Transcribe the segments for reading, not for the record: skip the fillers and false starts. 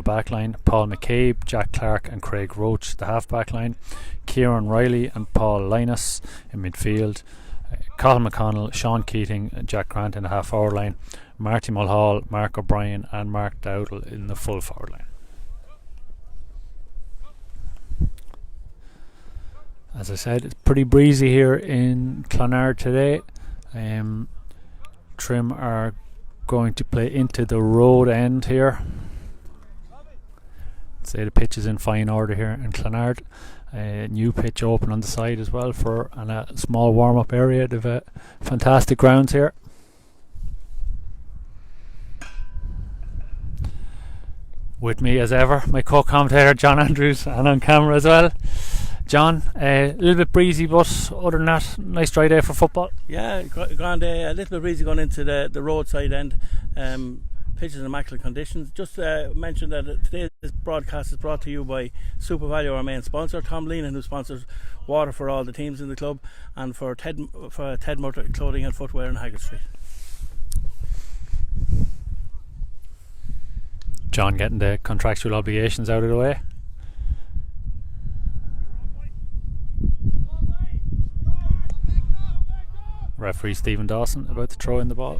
back line, Paul McCabe, Jack Clark and Craig Roach the half back line, Kieran Riley and Paul Linus in midfield, Colin McConnell, Sean Keating and Jack Grant in the half forward line, Marty Mulhall, Mark O'Brien and Mark Dowdle in the full forward line. As I said, it's pretty breezy here in Clonard today. Trim are going to play into the road end here. I'd say the pitch is in fine order here in Clonard. New pitch open on the side as well for a small warm-up area. They've fantastic grounds here. With me as ever, my co-commentator John Andrews, and on camera as well. John, a little bit breezy, but other than that, nice dry day for football. Yeah, grand day. A little bit breezy going into the roadside end. Pitches in immaculate conditions. Just mention that today's broadcast is brought to you by Super Value, our main sponsor, Tom Leenan, who sponsors water for all the teams in the club, and for Ted Mutter Clothing and Footwear in Haggard Street. John getting the contractual obligations out of the way. Referee Stephen Dawson about to throw in the ball.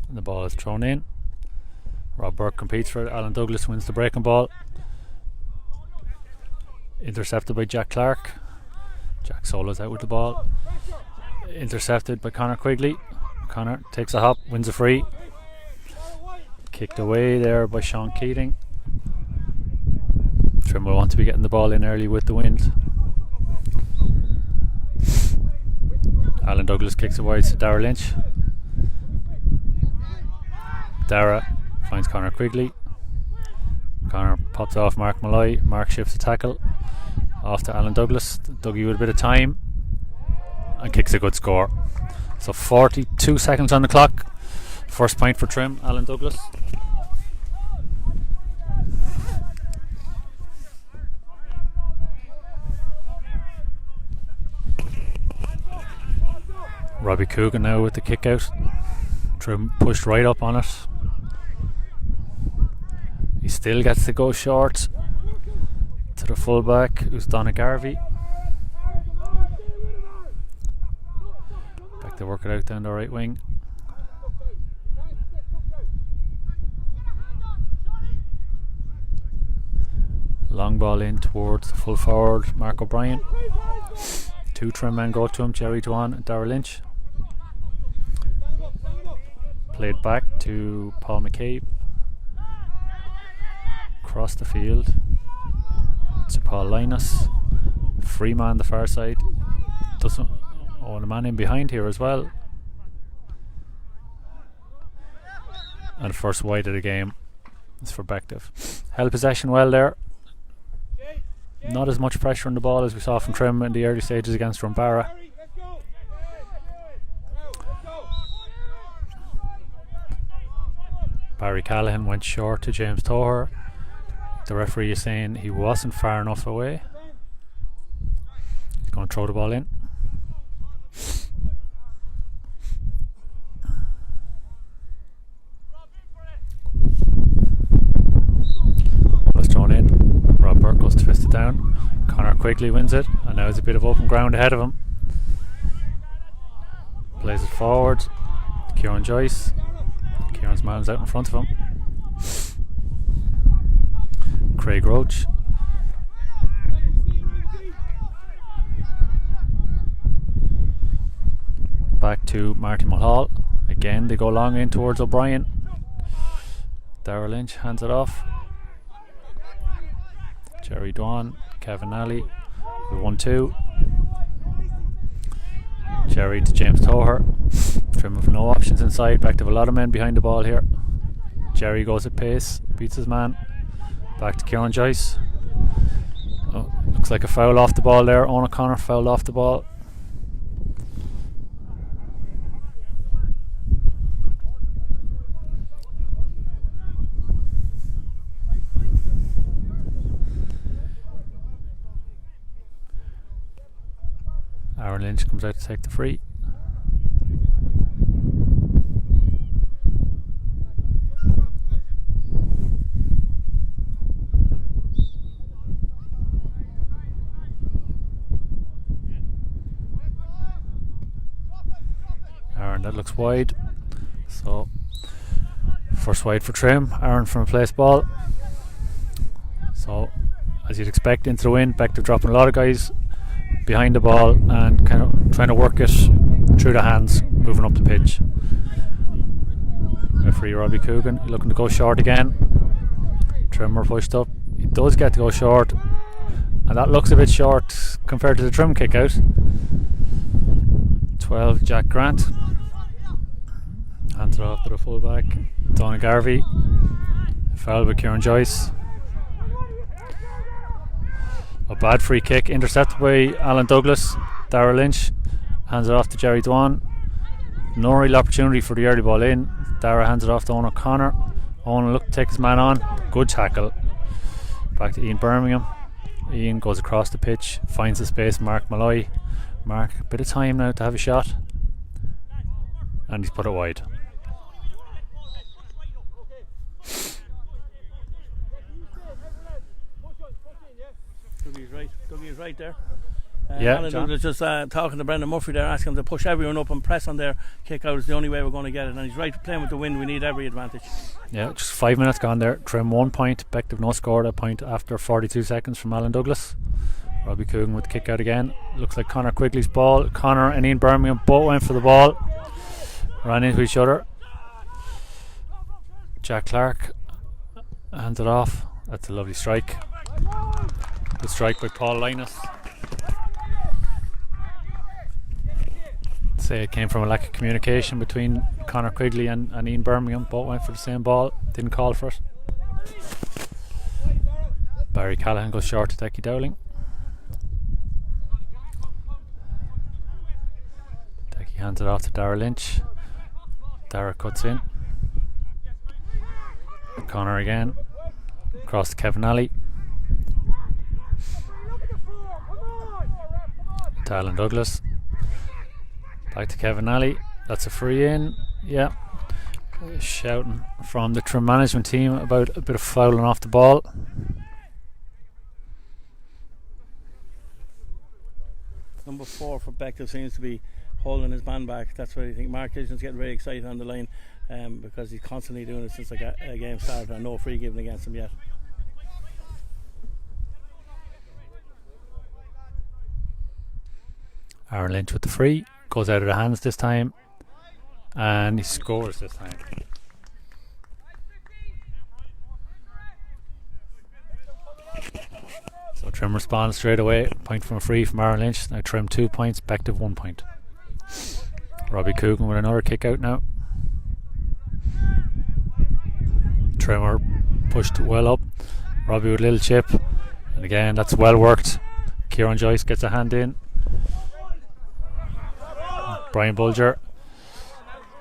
And the ball is thrown in. Rob Burke competes for it. Alan Douglas wins the breaking ball. Intercepted by Jack Clark. Jack Solo's out with the ball. Intercepted by Connor Quigley. Connor takes a hop, wins a free. Kicked away there by Sean Keating. Trim will want to be getting the ball in early with the wind. Alan Douglas kicks it wide to Dara Lynch. Dara finds Connor Quigley. Connor pops off Mark Malloy. Mark shifts the tackle off to Alan Douglas. Dougie with a bit of time and kicks a good score. So 42 seconds on the clock. First point for Trim, Alan Douglas. Robbie Coogan now with the kick out. Trim pushed right up on it. He still gets to go short to the fullback, who's Donna Garvey. Back to work it out down the right wing. Long ball in towards the full forward, Mark O'Brien. Two Trim men go to him, Jerry Dwan and Dara Lynch. Played back to Paul McCabe. Across the field to Paul Linus. Free man the far side. Doesn't own a man in behind here as well. And first wide of the game is for Bective. Held possession well there. Not as much pressure on the ball as we saw from Trim in the early stages against Rumbara. Barry Callahan went short to James Toher. The referee is saying he wasn't far enough away. He's going to throw the ball in. Ball is thrown in. Rob Burke goes to twist it down. Connor Quigley wins it, and now there's a bit of open ground ahead of him. Plays it forward to Kieran Joyce. Kieran's man's out in front of him. Craig Roach. Back to Marty Mulhall. Again they go long in towards O'Brien. Dara Lynch hands it off. Jerry Dwan, Kevin Nally, the 1-2. Jerry to James Toher. Trim with no options inside. Back to a lot of men behind the ball here. Jerry goes at pace, beats his man. Back to Kieran Joyce. Oh, looks like a foul off the ball there. Owen O'Connor fouled off the ball. Aaron Lynch comes out to take the free. Aaron, that looks wide. So first wide for Trim. Aaron from a place ball. So as you'd expect, into the wind, Bective dropping a lot of guys behind the ball and kind of trying to work it through the hands, moving up the pitch. Referee Robbie Coogan looking to go short again. Trimmer pushed up. He does get to go short, and that looks a bit short compared to the Trim kick out. 12 Jack Grant. Hands it off to the fullback Donna Garvey. Foul by Kieran Joyce. A bad free kick intercepted by Alan Douglas. Darragh Lynch hands it off to Jerry Dwan. No real opportunity for the early ball in. Darragh hands it off to Owen O'Connor. Owen look to take his man on. Good tackle. Back to Ian Birmingham. Ian goes across the pitch, finds the space. Mark Malloy. Mark, a bit of time now to have a shot, and he's put it wide. Dougie's right there. Yeah, Alan was just talking to Brendan Murphy there, asking him to push everyone up and press on their kick out. Is the only way we're going to get it, and he's right. Playing with the wind, we need every advantage. Yeah, just 5 minutes gone there. Trim 1 point. Bective no scored a point after 42 seconds from Alan Douglas. Robbie Coogan with the kick out again. Looks like Conor Quigley's ball. Conor and Ian Birmingham both went for the ball, ran into each other. Jack Clark hands it off. That's a lovely strike. Good strike by Paul Linus. Say it came from a lack of communication between Conor Quigley and Ian Birmingham. Both went for the same ball, didn't call for it. Barry Callahan goes short to Decky Dowling. Decky hands it off to Darragh Lynch. Darragh cuts in. Conor again. Across to Kevin Alley. To Alan Douglas. Back to Kevin Alley. That's a free in. Yeah. Shouting from the Trim management team about a bit of fouling off the ball. Number 4 for Bective seems to be holding his man back. That's what I think. Mark Hitchens getting very excited on the line because he's constantly doing it since the game started, and no free given against him yet. Aaron Lynch with the free. Goes out of the hands this time, and he scores this time. So Trim responds straight away. Point from a free from Aaron Lynch. Now Trim 2 points, Bective 1 point. Robbie Coogan with another kick out now. Trimmer pushed well up. Robbie with a little chip, and again that's well worked. Kieran Joyce gets a hand in. Brian Bulger.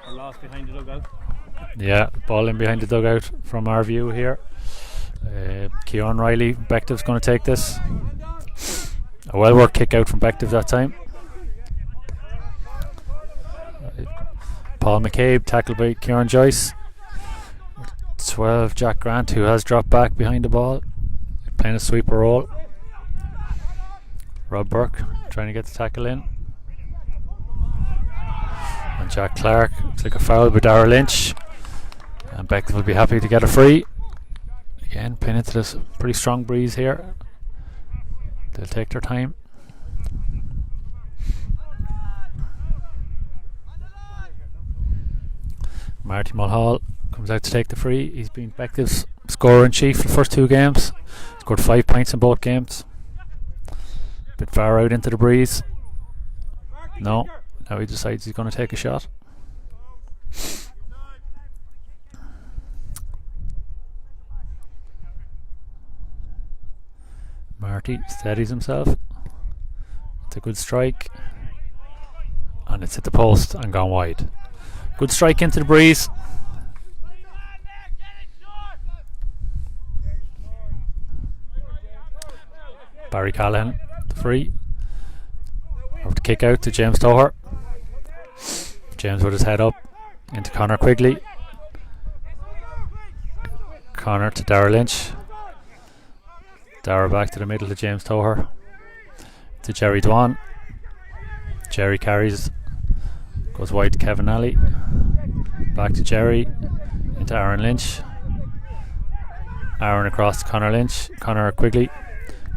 Lost behind the dugout. Yeah, ball in behind the dugout from our view here. Kieran Riley, Bective's going to take this. A well worked kick out from Bective that time. Paul McCabe tackled by Kieran Joyce. 12 Jack Grant, who has dropped back behind the ball, playing a sweeper role. Rob Burke trying to get the tackle in. And Jack Clark, looks like a foul by Darragh Lynch, and Bective will be happy to get a free. Again, playing into this pretty strong breeze here. They'll take their time. Marty Mulhall comes out to take the free. He's been Bective's scorer in chief for the first 2 games. Scored 5 points in both games. Bit far out into the breeze. No. Now he decides he's going to take a shot. Marty steadies himself. It's a good strike, and it's hit the post and gone wide. Good strike into the breeze. Barry Callahan, the free. Over to kick out to James Toher. James with his head up into Conor Quigley. Conor to Darragh Lynch. Darragh back to the middle to James Toher. To Jerry Dwan. Jerry carries. Goes wide to Kevin Alley. Back to Jerry. Into Aaron Lynch. Aaron across to Conor Lynch. Conor Quigley.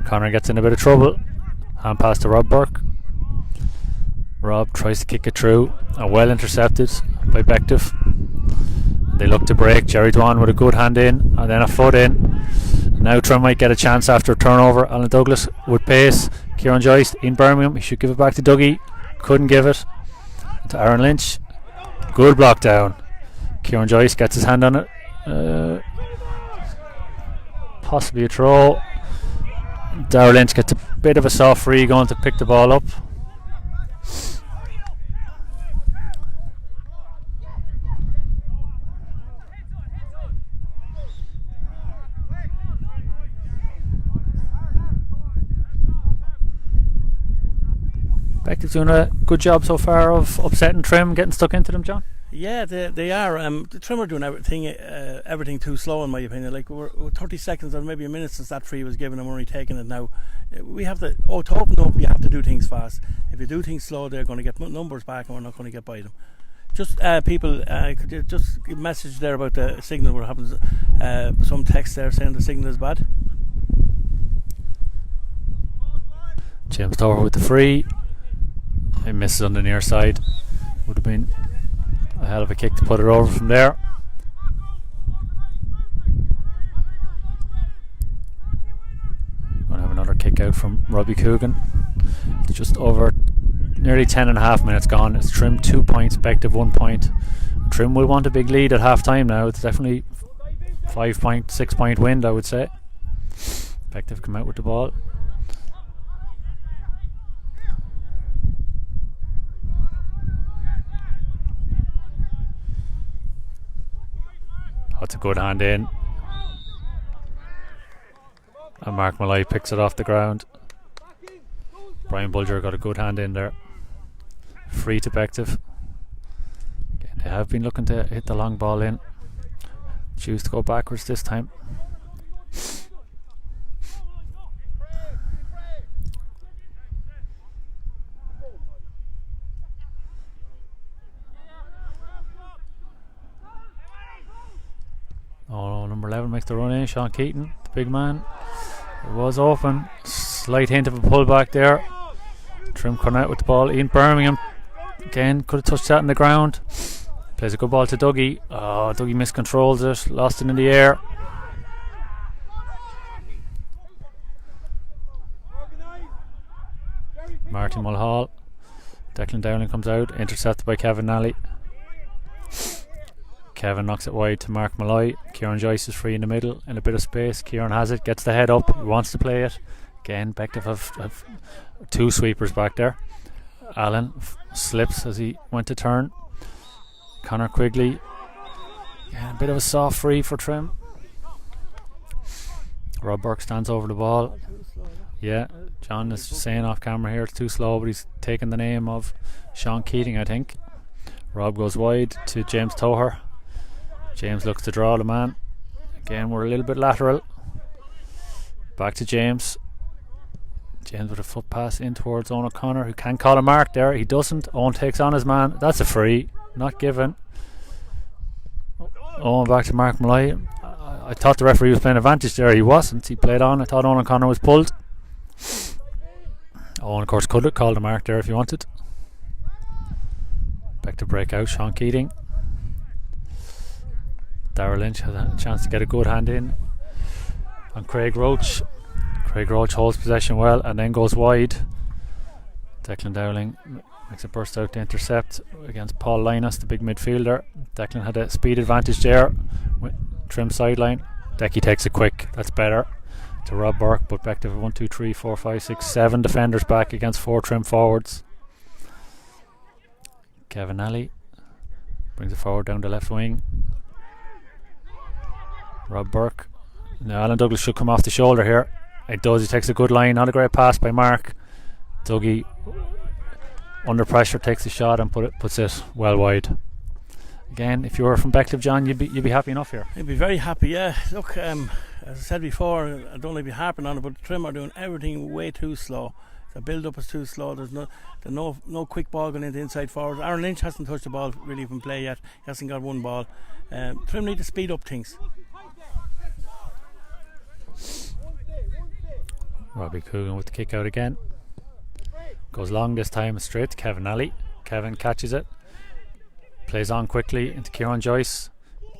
Conor gets in a bit of trouble. Hand pass to Rob Burke. Rob tries to kick it through and well intercepted by Bective. They look to break. Jerry Dwan with a good hand in and then a foot in. Now Trim might get a chance after a turnover. Alan Douglas with pace. Kieran Joyce in Birmingham. He should give it back to Dougie. Couldn't give it. To Aaron Lynch. Good block down. Kieran Joyce gets his hand on it. Possibly a throw. Darragh Lynch gets a bit of a soft free going to pick the ball up. Bective's doing a good job so far of upsetting Trim, getting stuck into them, John. Yeah, they are. The Trim are doing everything too slow, in my opinion. Like we're 30 seconds or maybe a minute since that free was given, and we're only taking it now. We have to. To open up, you have to do things fast. If you do things slow, they're going to get numbers back, and we're not going to get by them. Just people, could you just give a message there about the signal? We're having some text there saying the signal is bad. James Tower with the free. He misses on the near side. Would have been a hell of a kick to put it over from there. Going to have another kick out from Robbie Coogan. It's just over nearly 10.5 minutes gone. It's Trim 2 points, Bective 1 point. Trim will want a big lead at half time now. It's definitely 5 point, 6 point win, I would say. Bective come out with the ball. That's a good hand in. And Mark Malloy picks it off the ground. Brian Bulger got a good hand in there. Free to Bective. Again, they have been looking to hit the long ball in. Choose to go backwards this time. Oh, number 11 makes the run in. Sean Keaton, the big man. It was open. Slight hint of a pullback there. Trim coming out with the ball. Ian Birmingham again could have touched that in the ground. Plays a good ball to Dougie. Oh, Dougie miscontrols it. Lost it in the air. Martin Mulhall. Declan Dowling comes out. Intercepted by Kevin Nally. Kevin knocks it wide to Mark Malloy. Kieran Joyce is free in the middle in a bit of space. Kieran has it, gets the head up, he wants to play it. Again, Bective have two sweepers back there. Allen slips as he went to turn. Conor Quigley. Yeah, a bit of a soft free for Trim. Rob Burke stands over the ball. Yeah, John is saying off camera here it's too slow, but he's taken the name of Sean Keating, I think. Rob goes wide to James Toher. James looks to draw the man. Again, we're a little bit lateral. Back to James. James with a foot pass in towards Owen O'Connor, who can call a mark there. He doesn't. Owen takes on his man. That's a free. Not given. Owen back to Mark Malloy. I thought the referee was playing advantage there. He wasn't. He played on. I thought Owen O'Connor was pulled. Owen, of course, could have called a mark there if he wanted. Back to break out. Sean Keating. Darragh Lynch has a chance to get a good hand in on Craig Roach. Craig Roach holds possession well and then goes wide. Declan Dowling makes a burst out to intercept against Paul Linus, the big midfielder. Declan had a speed advantage there with Trim sideline. Decky takes it quick, that's better, to Rob Burke, but back to 1, 2, 3, 4, 5, 6, 7 defenders back against 4 Trim forwards. Kevin Alley brings it forward down the left wing. Rob Burke. Now Alan Douglas should come off the shoulder here. It does. He takes a good line. Not a great pass by Mark. Dougie under pressure takes a shot and puts it well wide. Again, if you were from Bective, John, you'd be happy enough here. I'd be very happy, yeah. Look, as I said before, I don't like to be harping on it, but Trim are doing everything way too slow. The build-up is too slow. There's no quick ball going into inside forward. Aaron Lynch hasn't touched the ball really from play yet. He hasn't got one ball. Trim need to speed up things. Robbie Coogan with the kick out again. Goes long this time, straight to Kevin Alley. Kevin catches it. Plays on quickly into Kieran Joyce.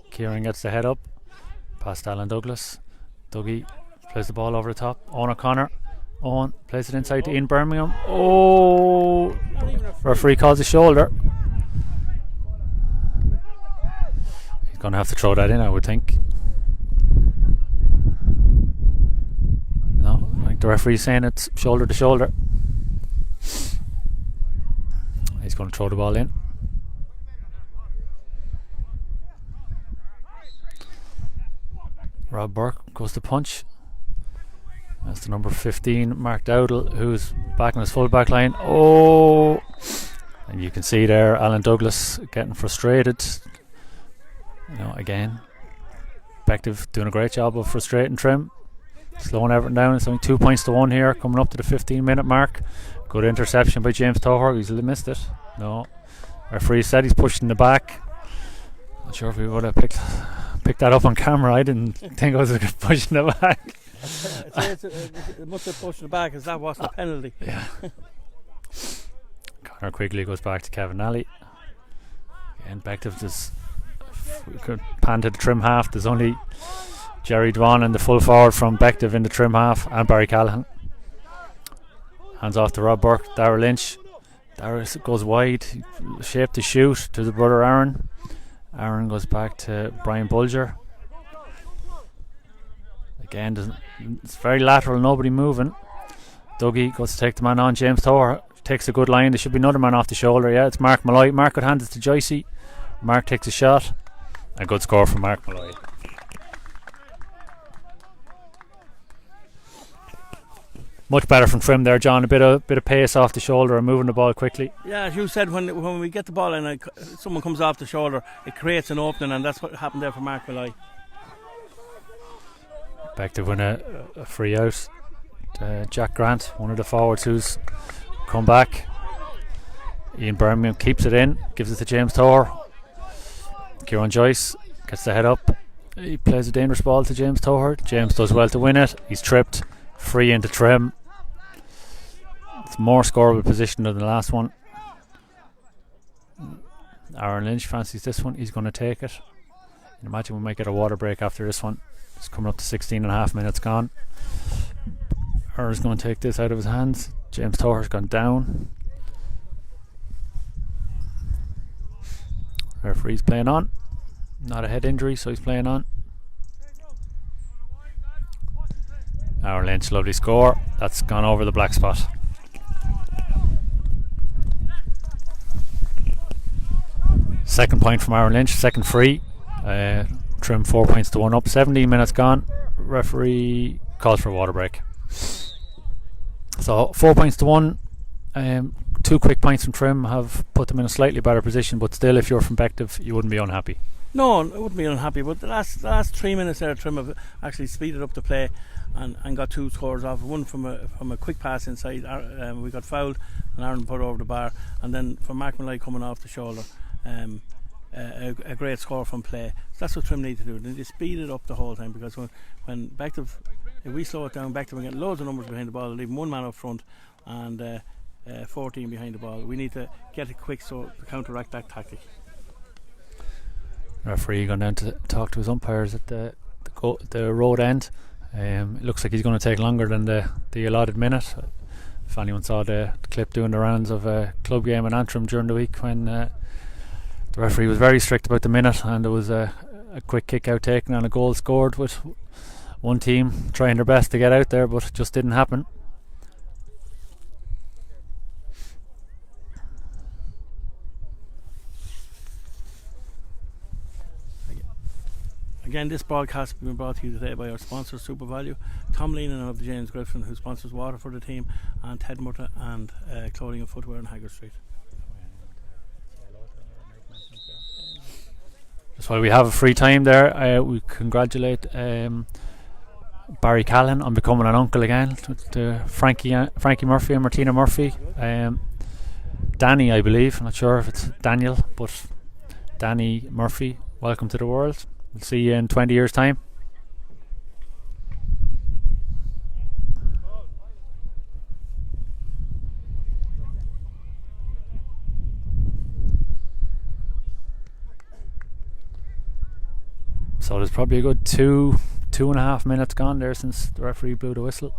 Kieran gets the head up. Past Alan Douglas. Dougie plays the ball over the top. Owen O'Connor. Owen plays it inside to Ian Birmingham. Oh! Referee calls a shoulder. He's going to have to throw that in, I would think. No, I think the referee's saying it's shoulder to shoulder. He's going to throw the ball in. Rob Burke goes to punch. That's the number 15, Mark Dowdle, who's back on his full back line. Oh! And you can see there Alan Douglas getting frustrated. Again, Bective doing a great job of frustrating Trim, slowing everything down. It's only 2 points to 1 here, coming up to the 15-minute mark. Good interception by James Toher. He's missed it. No. Referee said he's pushed in the back. Not sure if we would have picked that up on camera. I didn't think I was going to push in the back. It must have pushed in the back, as that was the penalty. Yeah. Connor Quigley goes back to Kevin Alley. Again, Bective just could pan to the Trim half. There's only Jerry Dwan and the full forward from Bective in the Trim half, and Barry Callahan. Hands off to Rob Burke. Darragh Lynch. Darragh goes wide, shaped to shoot to the brother Aaron. Aaron goes back to Brian Bulger. Again, it's very lateral, nobody moving. Dougie goes to take the man on. James Toher takes a good line. There should be another man off the shoulder. Yeah, it's Mark Malloy. Mark could hand it to Joycey. Mark takes a shot. A good score from Mark Malloy. Much better from Trim there, John. A bit of pace off the shoulder and moving the ball quickly. Yeah, as you said, when we get the ball and someone comes off the shoulder, it creates an opening, and that's what happened there for Mark Malloy. Back to win a free out. Jack Grant, one of the forwards who's come back. Ian Birmingham keeps it in, gives it to James Toher. Kieran Joyce gets the head up. He plays a dangerous ball to James Toher. James does well to win it. He's tripped. Free into Trim. It's more scoreable position than the last one. Aaron Lynch fancies this one. He's going to take it. Imagine we might get a water break after this one. It's coming up to 16 and a half minutes gone. Aaron's going to take this out of his hands. James Toher's gone down. Referee's playing on. Not a head injury, so he's playing on. Aaron Lynch, lovely score. That's gone over the black spot. Second point from Aaron Lynch, second free. Trim 4 points to 1 up. 17 minutes gone. Referee calls for a water break. So 4 points to 1. 2 quick points from Trim have put them in a slightly better position, but still, if you're from Bective, you wouldn't be unhappy. No, I wouldn't be unhappy, but the last 3 minutes there, Trim have actually speeded up the play and got 2 scores off. One from a quick pass inside. We got fouled and Aaron put over the bar, and then from Mark Malloy coming off the shoulder. A great score from play. So that's what Trim need to do. They need to speed it up the whole time, because when Bective, if we slow it down, Bective will get loads of numbers behind the ball, leaving one man up front and 14 behind the ball. We need to get it quick to counteract that tactic. Referee going down to talk to his umpires at the road end. It looks like he's going to take longer than the allotted minute. If anyone saw the clip doing the rounds of a club game in Antrim during the week, when the referee was very strict about the minute, and there was a quick kick out taken and a goal scored, with one team trying their best to get out there, but it just didn't happen. Again, this broadcast has been brought to you today by our sponsor, Super Value, Tom Leenan of the James Griffin, who sponsors water for the team, and Ted Mutter and Clothing and Footwear on Haggard Street. So while we have a free time there, we congratulate Barry Callan on becoming an uncle again to Frankie Murphy and Martina Murphy. Danny, I believe. I'm not sure if it's Daniel, but Danny Murphy, welcome to the world. We'll see you in 20 years' time. So there's probably a good 2.5 minutes gone there since the referee blew the whistle.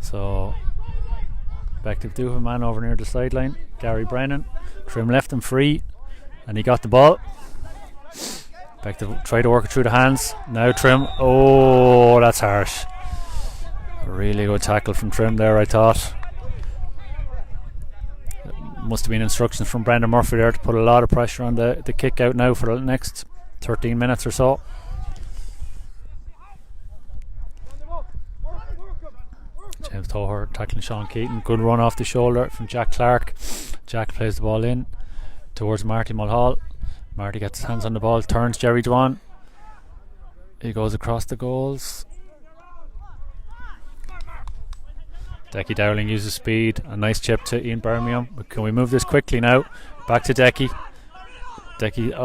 So Bective do have a man over near the sideline, Gary Brennan. Trim left him free and he got the ball. Bective tried to work it through the hands. Now Trim, oh, that's harsh. A really good tackle from Trim there, I thought. Must have been instructions from Brendan Murphy there to put a lot of pressure on the kick out now for the next 13 minutes or so. James Toher tackling Sean Keaton. Good run off the shoulder from Jack Clark. Jack plays the ball in towards Marty Mulhall. Marty gets his hands on the ball, turns Jerry Dwan. He goes across the goals. Decky Dowling uses speed. A nice chip to Ian Birmingham. But can we move this quickly now? Back to Decky. Decky,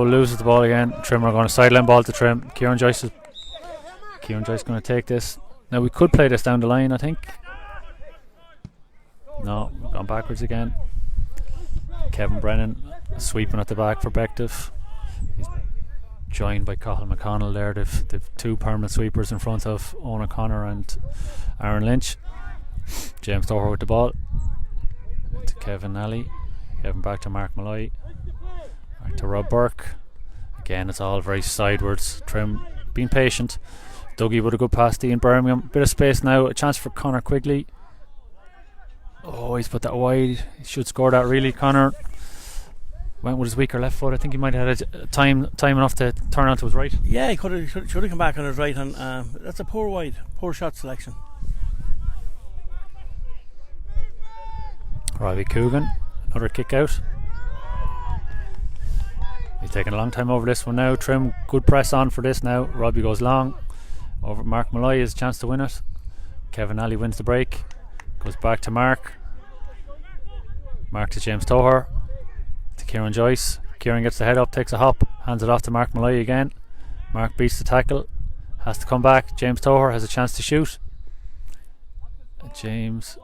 loses the ball again. Trimmer going to sideline ball to Trim. Kieran Joyce is going to take this. Now we could play this down the line, I think. No, we've gone backwards again. Kevin Brennan sweeping at the back for Bective. He's joined by Cathal McConnell there. They've two permanent sweepers in front of Owen O'Connor and Aaron Lynch. James Doher with the ball to Kevin Nally. Kevin back to Mark Malloy. Back to Rob Burke. Again, it's all very sidewards. Trim being patient. Dougie with a good pass to Ian Birmingham. Bit of space now. A chance for Connor Quigley. Oh, he's put that wide. He should score that really. Connor went with his weaker left foot. I think he might have had time enough to turn onto his right. Yeah, he should have come back on his right, and that's a poor shot selection. Robbie Coogan, another kick out. He's taking a long time over this one now. Trim, good press on for this now. Robbie goes long over Mark Malloy, has a chance to win it. Kevin Alley wins the break, goes back to Mark to James Toher, to Kieran Joyce. Kieran gets the head up, takes a hop, hands it off to Mark Malloy again. Mark beats the tackle, has to come back. James Toher has a chance to shoot. James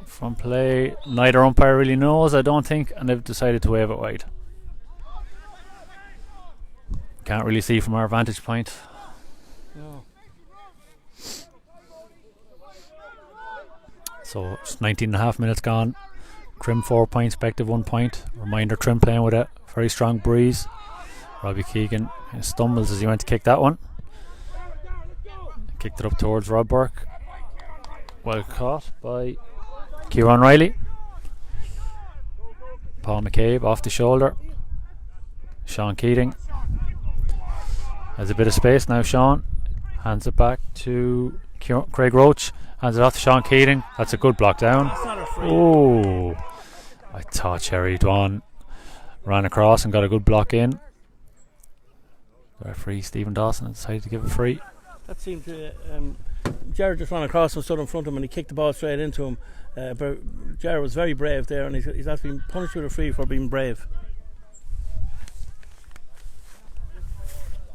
from play, neither umpire really knows, I don't think, and they've decided to wave it wide. Can't really see from our vantage point. No. So it's 19.5 minutes gone. Trim 4 points, Bective 1 point. Reminder, Trim playing with a very strong breeze. Robbie Keegan stumbles as he went to kick that one. Kicked it up towards Rob Burke. Well caught by Kieran Riley. Paul McCabe off the shoulder. Sean Keating has a bit of space now. Sean hands it back to Craig Roach. Hands it off to Sean Keating. That's a good block down. Oh, I thought Jerry Dwan ran across and got a good block in. Referee Stephen Dawson decided to give it free. That seemed to Jared just ran across and stood in front of him, and he kicked the ball straight into him. But Jared was very brave there, and he's actually been punished with a free for being brave.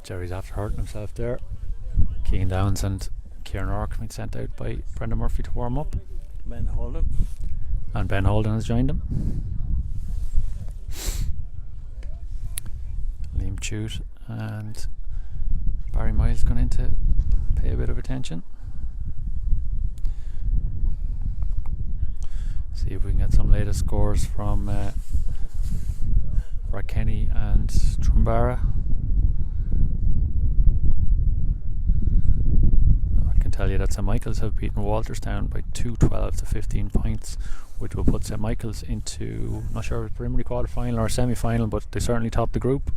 Jerry's after hurting himself there. Keane Downs and Kieran O'Rourke been sent out by Brendan Murphy to warm up. Ben Holden. And Ben Holden has joined him. Liam Chute and Barry Miles going in to pay a bit of attention. See if we can get some latest scores from Rakenny and Trumbara. I can tell you that St Michael's have beaten Walterstown by 12 to 15 points, which will put St Michael's into, not sure if it's preliminary quarter-final or semi-final, but they certainly topped the group.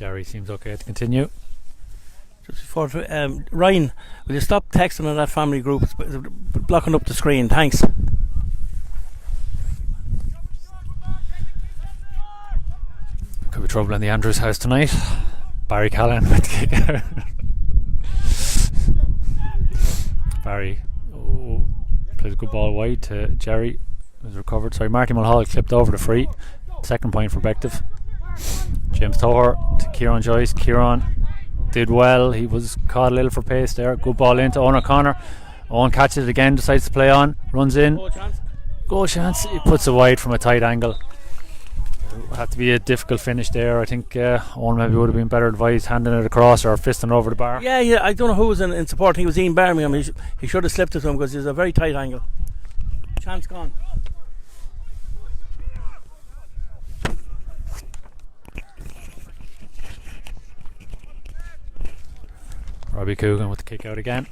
Jerry seems okay to continue. Just before, Ryan, will you stop texting on that family group? It's blocking up the screen. Thanks. Could be trouble in the Andrews house tonight. Barry Callan with the kick out. Barry plays a good ball wide to Jerry. It was recovered. Sorry, Marty Mulhall clipped over the free. Second point for Bective. James Toher to Kieran Joyce. Kieran did well. He was caught a little for pace there. Good ball into Owen O'Connor. Owen catches it again, decides to play on, runs in. Goal chance. He puts it wide from a tight angle. It had to be a difficult finish there. I think Owen maybe would have been better advised handing it across or fisting over the bar. Yeah. I don't know who was in support. I think it was Ian Birmingham. He should have slipped it to him because it's a very tight angle. Chance gone. Robbie Coogan with the kick out again.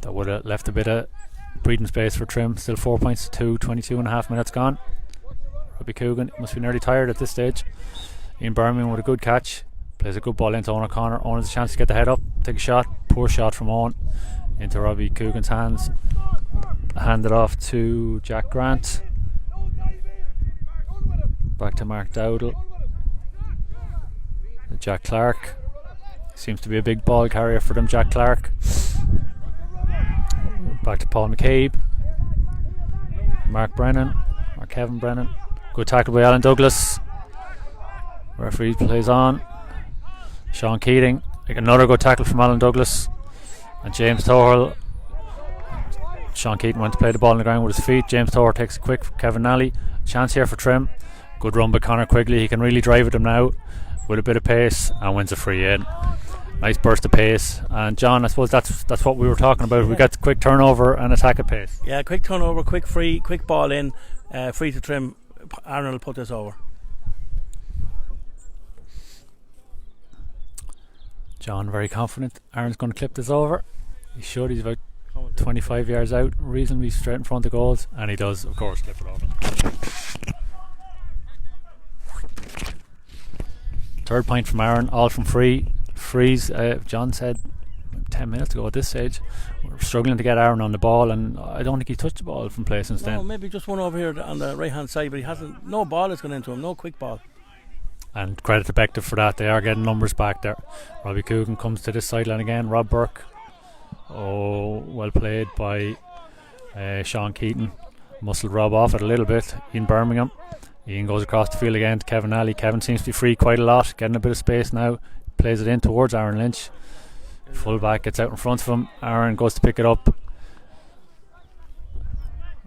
That would have left a bit of breathing space for Trim. Still 4 points to 22 and a half minutes gone. Robbie Coogan must be nearly tired at this stage. Ian Birmingham with a good catch. Plays a good ball into Owen O'Connor. Owen has a chance to get the head up, take a shot. Poor shot from Owen into Robbie Coogan's hands. Handed off to Jack Grant. Back to Mark Dowdle. Jack Clark. Seems to be a big ball carrier for them, Jack Clark. Back to Paul McCabe. Mark Brennan, or Kevin Brennan. Good tackle by Alan Douglas. Referee plays on. Sean Keating. Another good tackle from Alan Douglas. And James Toher. Sean Keating went to play the ball on the ground with his feet. James Toher takes a quick for Kevin Nally. Chance here for Trim. Good run by Conor Quigley. He can really drive at them now with a bit of pace and wins a free in. Nice burst of pace. And John, I suppose that's what we were talking about. We got quick turnover and attack at pace. Yeah, quick turnover, quick free, quick ball in, free to Trim. Aaron will put this over. John very confident Aaron's going to clip this over. He should. He's about 25 yards out, reasonably straight in front of goals, and he does, of course, clip it over. Third point from Aaron, all from frees. John said 10 minutes ago at this stage we're struggling to get Aaron on the ball, and I don't think he touched the ball from play since then. Maybe just one over here on the right hand side, but he hasn't. No ball has gone into him, no quick ball. And credit to Bective for that. They are getting numbers back there. Robbie Coogan comes to this sideline again. Rob Burke. Oh, well played by Sean Keaton. Muscled Rob off it a little bit. Ian Birmingham. Ian goes across the field again to Kevin Alley. Kevin seems to be free quite a lot, getting a bit of space now. Plays it in towards Aaron Lynch. Fullback gets out in front of him. Aaron goes to pick it up.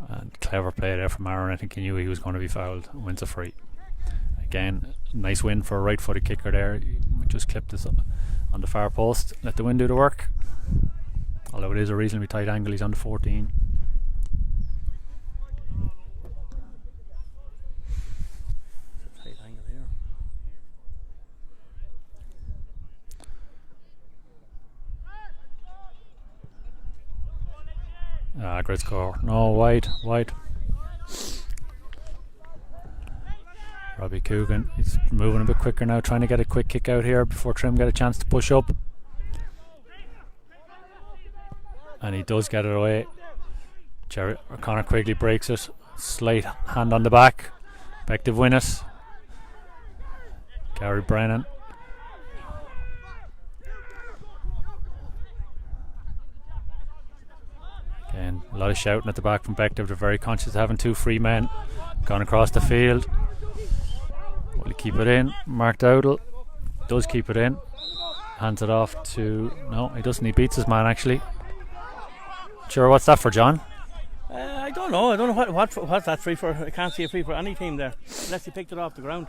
And clever play there from Aaron. I think he knew he was going to be fouled. Wins a free. Again, nice win for a right footed kicker there. He just clipped this up on the far post. Let the wind do the work. Although it is a reasonably tight angle, he's on the 14. Tight angle here. Great score. No, wide. Robbie Coogan, he's moving a bit quicker now, trying to get a quick kick out here before Trim get a chance to push up. And he does get it away. Conor Quigley breaks it. Slight hand on the back. Bective win it. Gary Brennan. Again, a lot of shouting at the back from Bective. They're very conscious of having two free men gone across the field. Will he keep it in? Mark Dowdle does keep it in. Hands it off to... No, he doesn't. He beats his man actually. Sure, what's that for, John? I don't know what's that free for. I can't see a free for any team there unless he picked it off the ground.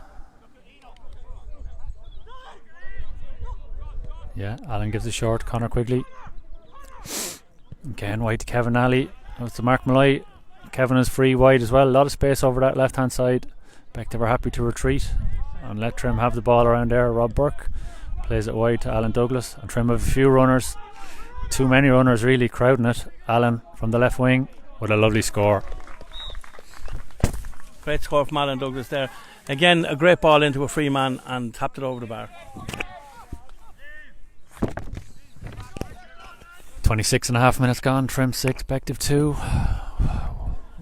Yeah, Alan gives a short. Conor Quigley. Again, wide to Kevin Alley. Now it's to Mark Malloy. Kevin is free wide as well. A lot of space over that left hand side. Bective are happy to retreat and let Trim have the ball around there. Rob Burke plays it wide to Alan Douglas, and Trim have a few runners. Too many runners really crowding it. Alan from the left wing with a lovely score. Great score from Alan Douglas there. Again, a great ball into a free man and tapped it over the bar. 26.5 minutes gone. Trim 6, Bective 2.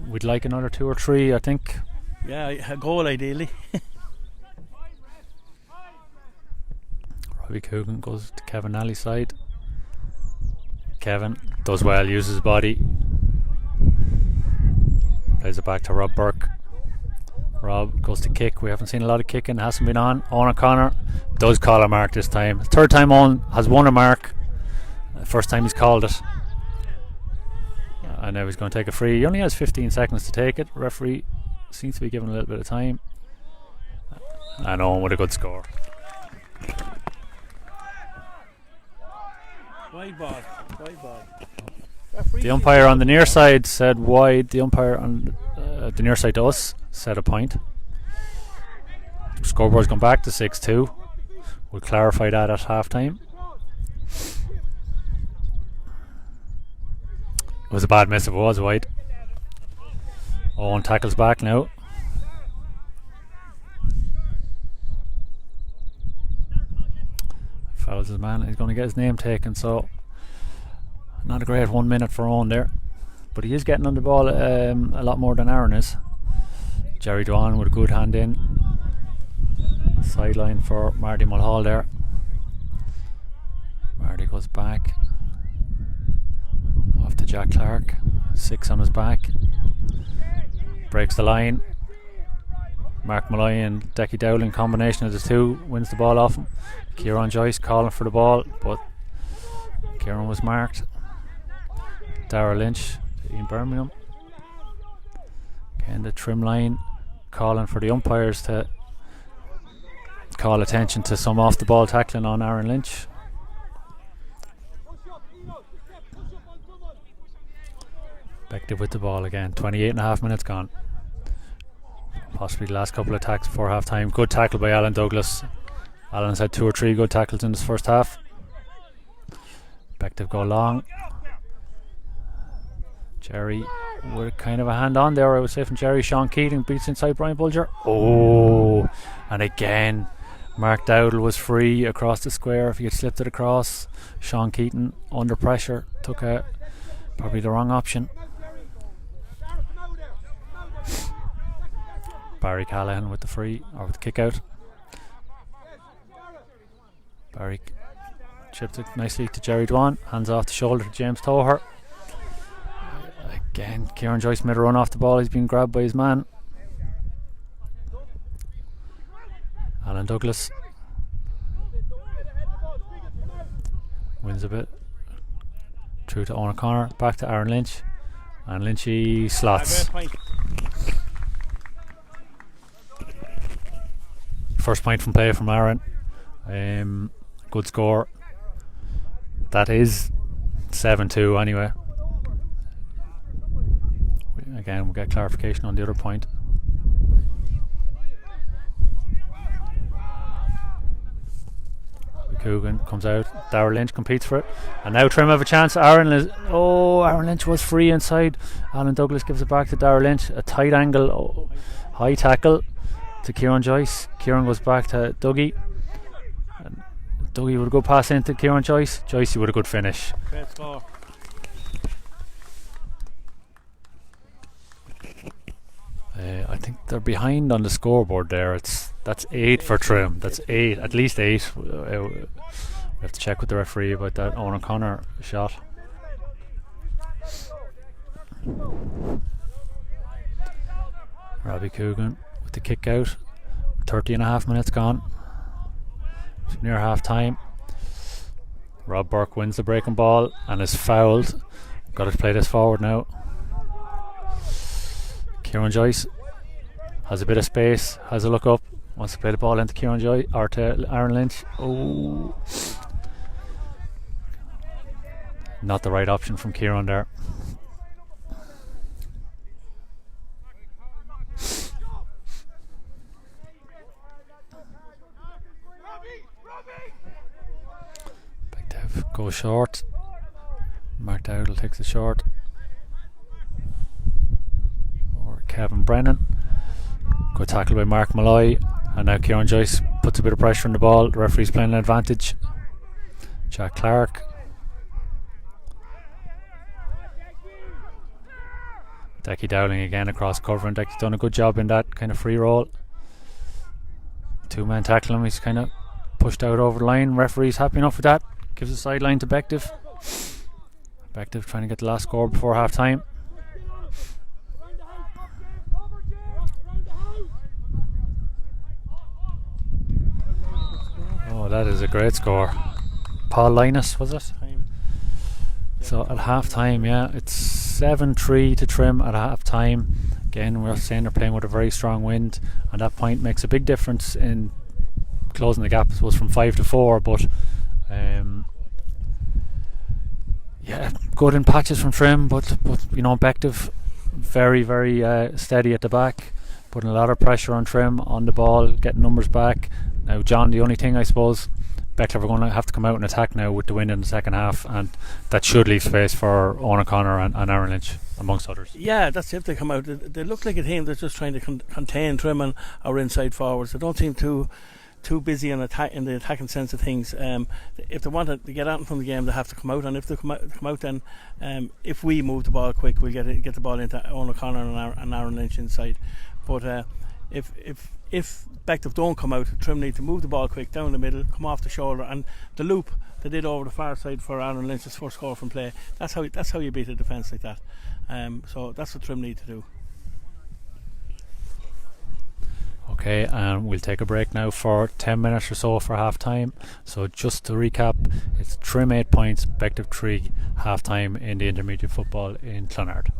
We'd like another 2 or 3, I think. Yeah, a goal ideally. Robbie Coogan goes to Kevin Nally's side. Kevin does well, uses his body. Plays it back to Rob Burke. Rob goes to kick. We haven't seen a lot of kicking, hasn't been on. Owen O'Connor does call a mark this time. Third time Owen has won a mark. First time he's called it. And now he's going to take a free. He only has 15 seconds to take it. Referee seems to be giving a little bit of time. And Owen with a good score. Wide ball. The umpire on the near side said wide. The umpire on the near side to us said a point. Scoreboard's gone back to 6-2. We'll clarify that at half time. It was a bad miss if it was wide. Owen tackles back now. Fouls his man. He's going to get his name taken, so not a great 1 minute for Owen there. But he is getting on the ball a lot more than Aaron is. Jerry Dwan with a good hand in. Sideline for Marty Mulhall there. Marty goes back. Off to Jack Clark. 6 on his back. Breaks the line. Mark Malloy and Decky Dowling, combination of the two, wins the ball off him. Kieran Joyce calling for the ball, but Kieran was marked. Darragh Lynch, Ian Birmingham. Again, the trim line calling for the umpires to call attention to some off the ball tackling on Aaron Lynch. Bective with the ball again. 28.5 minutes gone. Possibly the last couple of attacks before half time. Good tackle by Alan Douglas. Alan's had 2 or 3 good tackles in this first half. Bective go long. Jerry with kind of a hand on there, I would say, from Jerry. Sean Keating beats inside Brian Bulger. Oh, and again Mark Dowdle was free across the square. If he had slipped it across, Sean Keating under pressure took probably the wrong option. Barry Callahan with the free, or with the kick out. Barry chipped it nicely to Jerry Dwan. Hands off the shoulder to James Toher. Again, Kieran Joyce made a run off the ball. He's been grabbed by his man. Alan Douglas wins a bit. Through to Owen O'Connor. Back to Aaron Lynch. And Lynchy slots. First point from play from Aaron. Good score. That is 7-2 anyway. Again, we'll get clarification on the other point. Coogan comes out. Darragh Lynch competes for it, and now Trim have a chance. Aaron Lynch was free inside. Alan Douglas gives it back to Darragh Lynch. A tight angle, high tackle to Kieran Joyce. Kieran goes back to Dougie. And Dougie would go pass into Kieran Joyce. Joyce with a good finish. Great score. I think they're behind on the scoreboard there. That's 8 for Trim. That's 8, at least 8. We have to check with the referee about that Owen O'Connor shot. Robbie Coogan with the kick out. 30.5 minutes gone. It's near half time. Rob Burke wins the breaking ball and is fouled. Got to play this forward now. Kieran Joyce has a bit of space, has a look up, wants to play the ball into Kieran Joyce or to Aaron Lynch. Oh, not the right option from Kieran there. Bective goes short. Mark Dowdle takes it short. Kevin Brennan Good tackle by Mark Malloy. And now Kieran Joyce puts a bit of pressure on the ball. The referee's playing an advantage. Jack Clark. Decky Dowling again across cover, and Decky's done a good job in that kind of free roll. Two-man tackle him. He's kind of pushed out over the line. Referee's happy enough with that. Gives the sideline to Bective. Bective trying to get the last score before half time. Oh, that is a great score. Paul Linus, was it? So at half time, yeah, it's 7-3 to Trim at half time. Again, we're saying they're playing with a very strong wind, and that point makes a big difference in closing the gap, I suppose, from 5 to 4. But yeah, good in patches from Trim, but you know, Bective very, very steady at the back, putting a lot of pressure on Trim on the ball, getting numbers back. Now, John, the only thing I suppose, Bective are going to have to come out and attack now with the wind in the second half, and that should leave space for Owen O'Connor and Aaron Lynch, amongst others. Yeah, that's if they come out. They look like a team that's just trying to contain Trim and our inside forwards. They don't seem too busy in the attacking sense of things. If they want to get out from the game, they have to come out, and if they come out, then if we move the ball quick, we'll get the ball into Owen O'Connor and Aaron Lynch inside. But if Bective don't come out, Trim need to move the ball quick down the middle, come off the shoulder, and the loop they did over the far side for Aaron Lynch's first score from play. That's how you beat a defence like that. So that's what Trim need to do. Okay, and we'll take a break now for 10 minutes or so for half time. So just to recap, it's Trim 8 points, Bective 3, half time in the intermediate football in Clonard.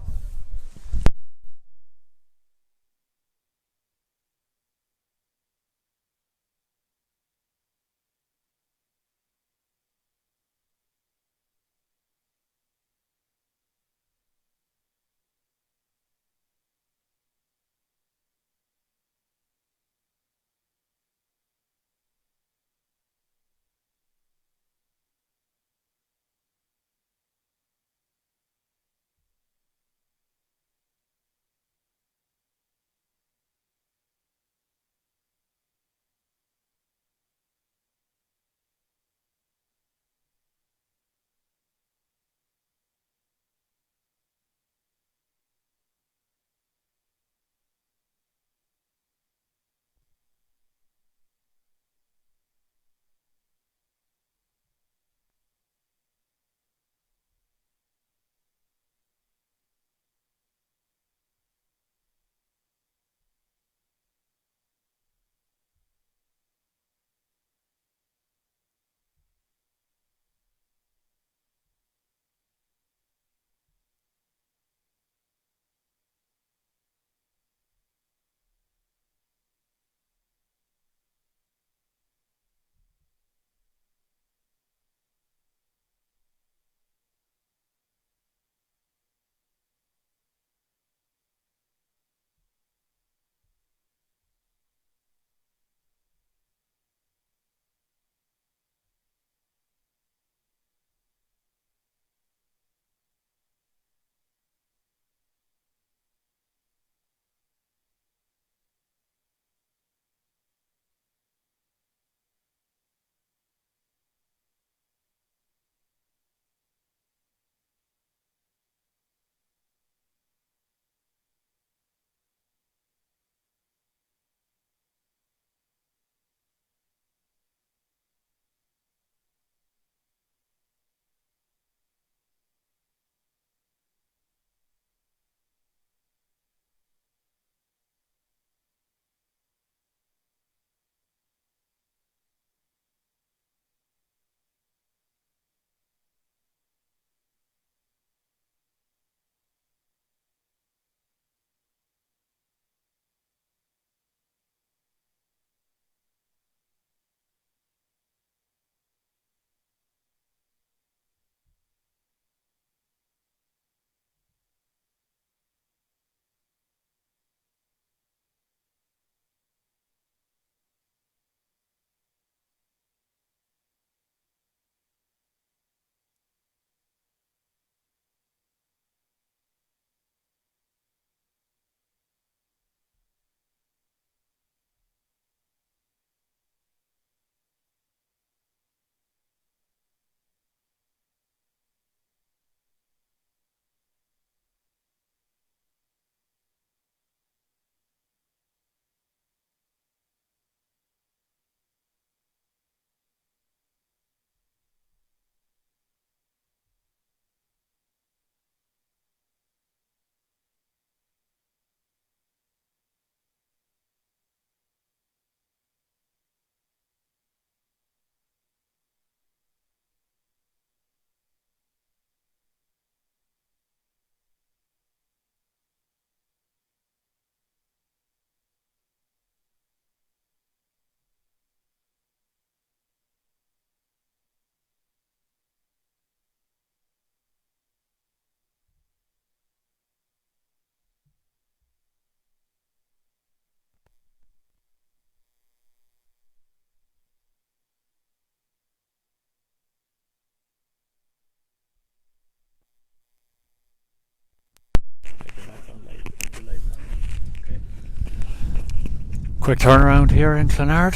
Quick turnaround here in Clonard.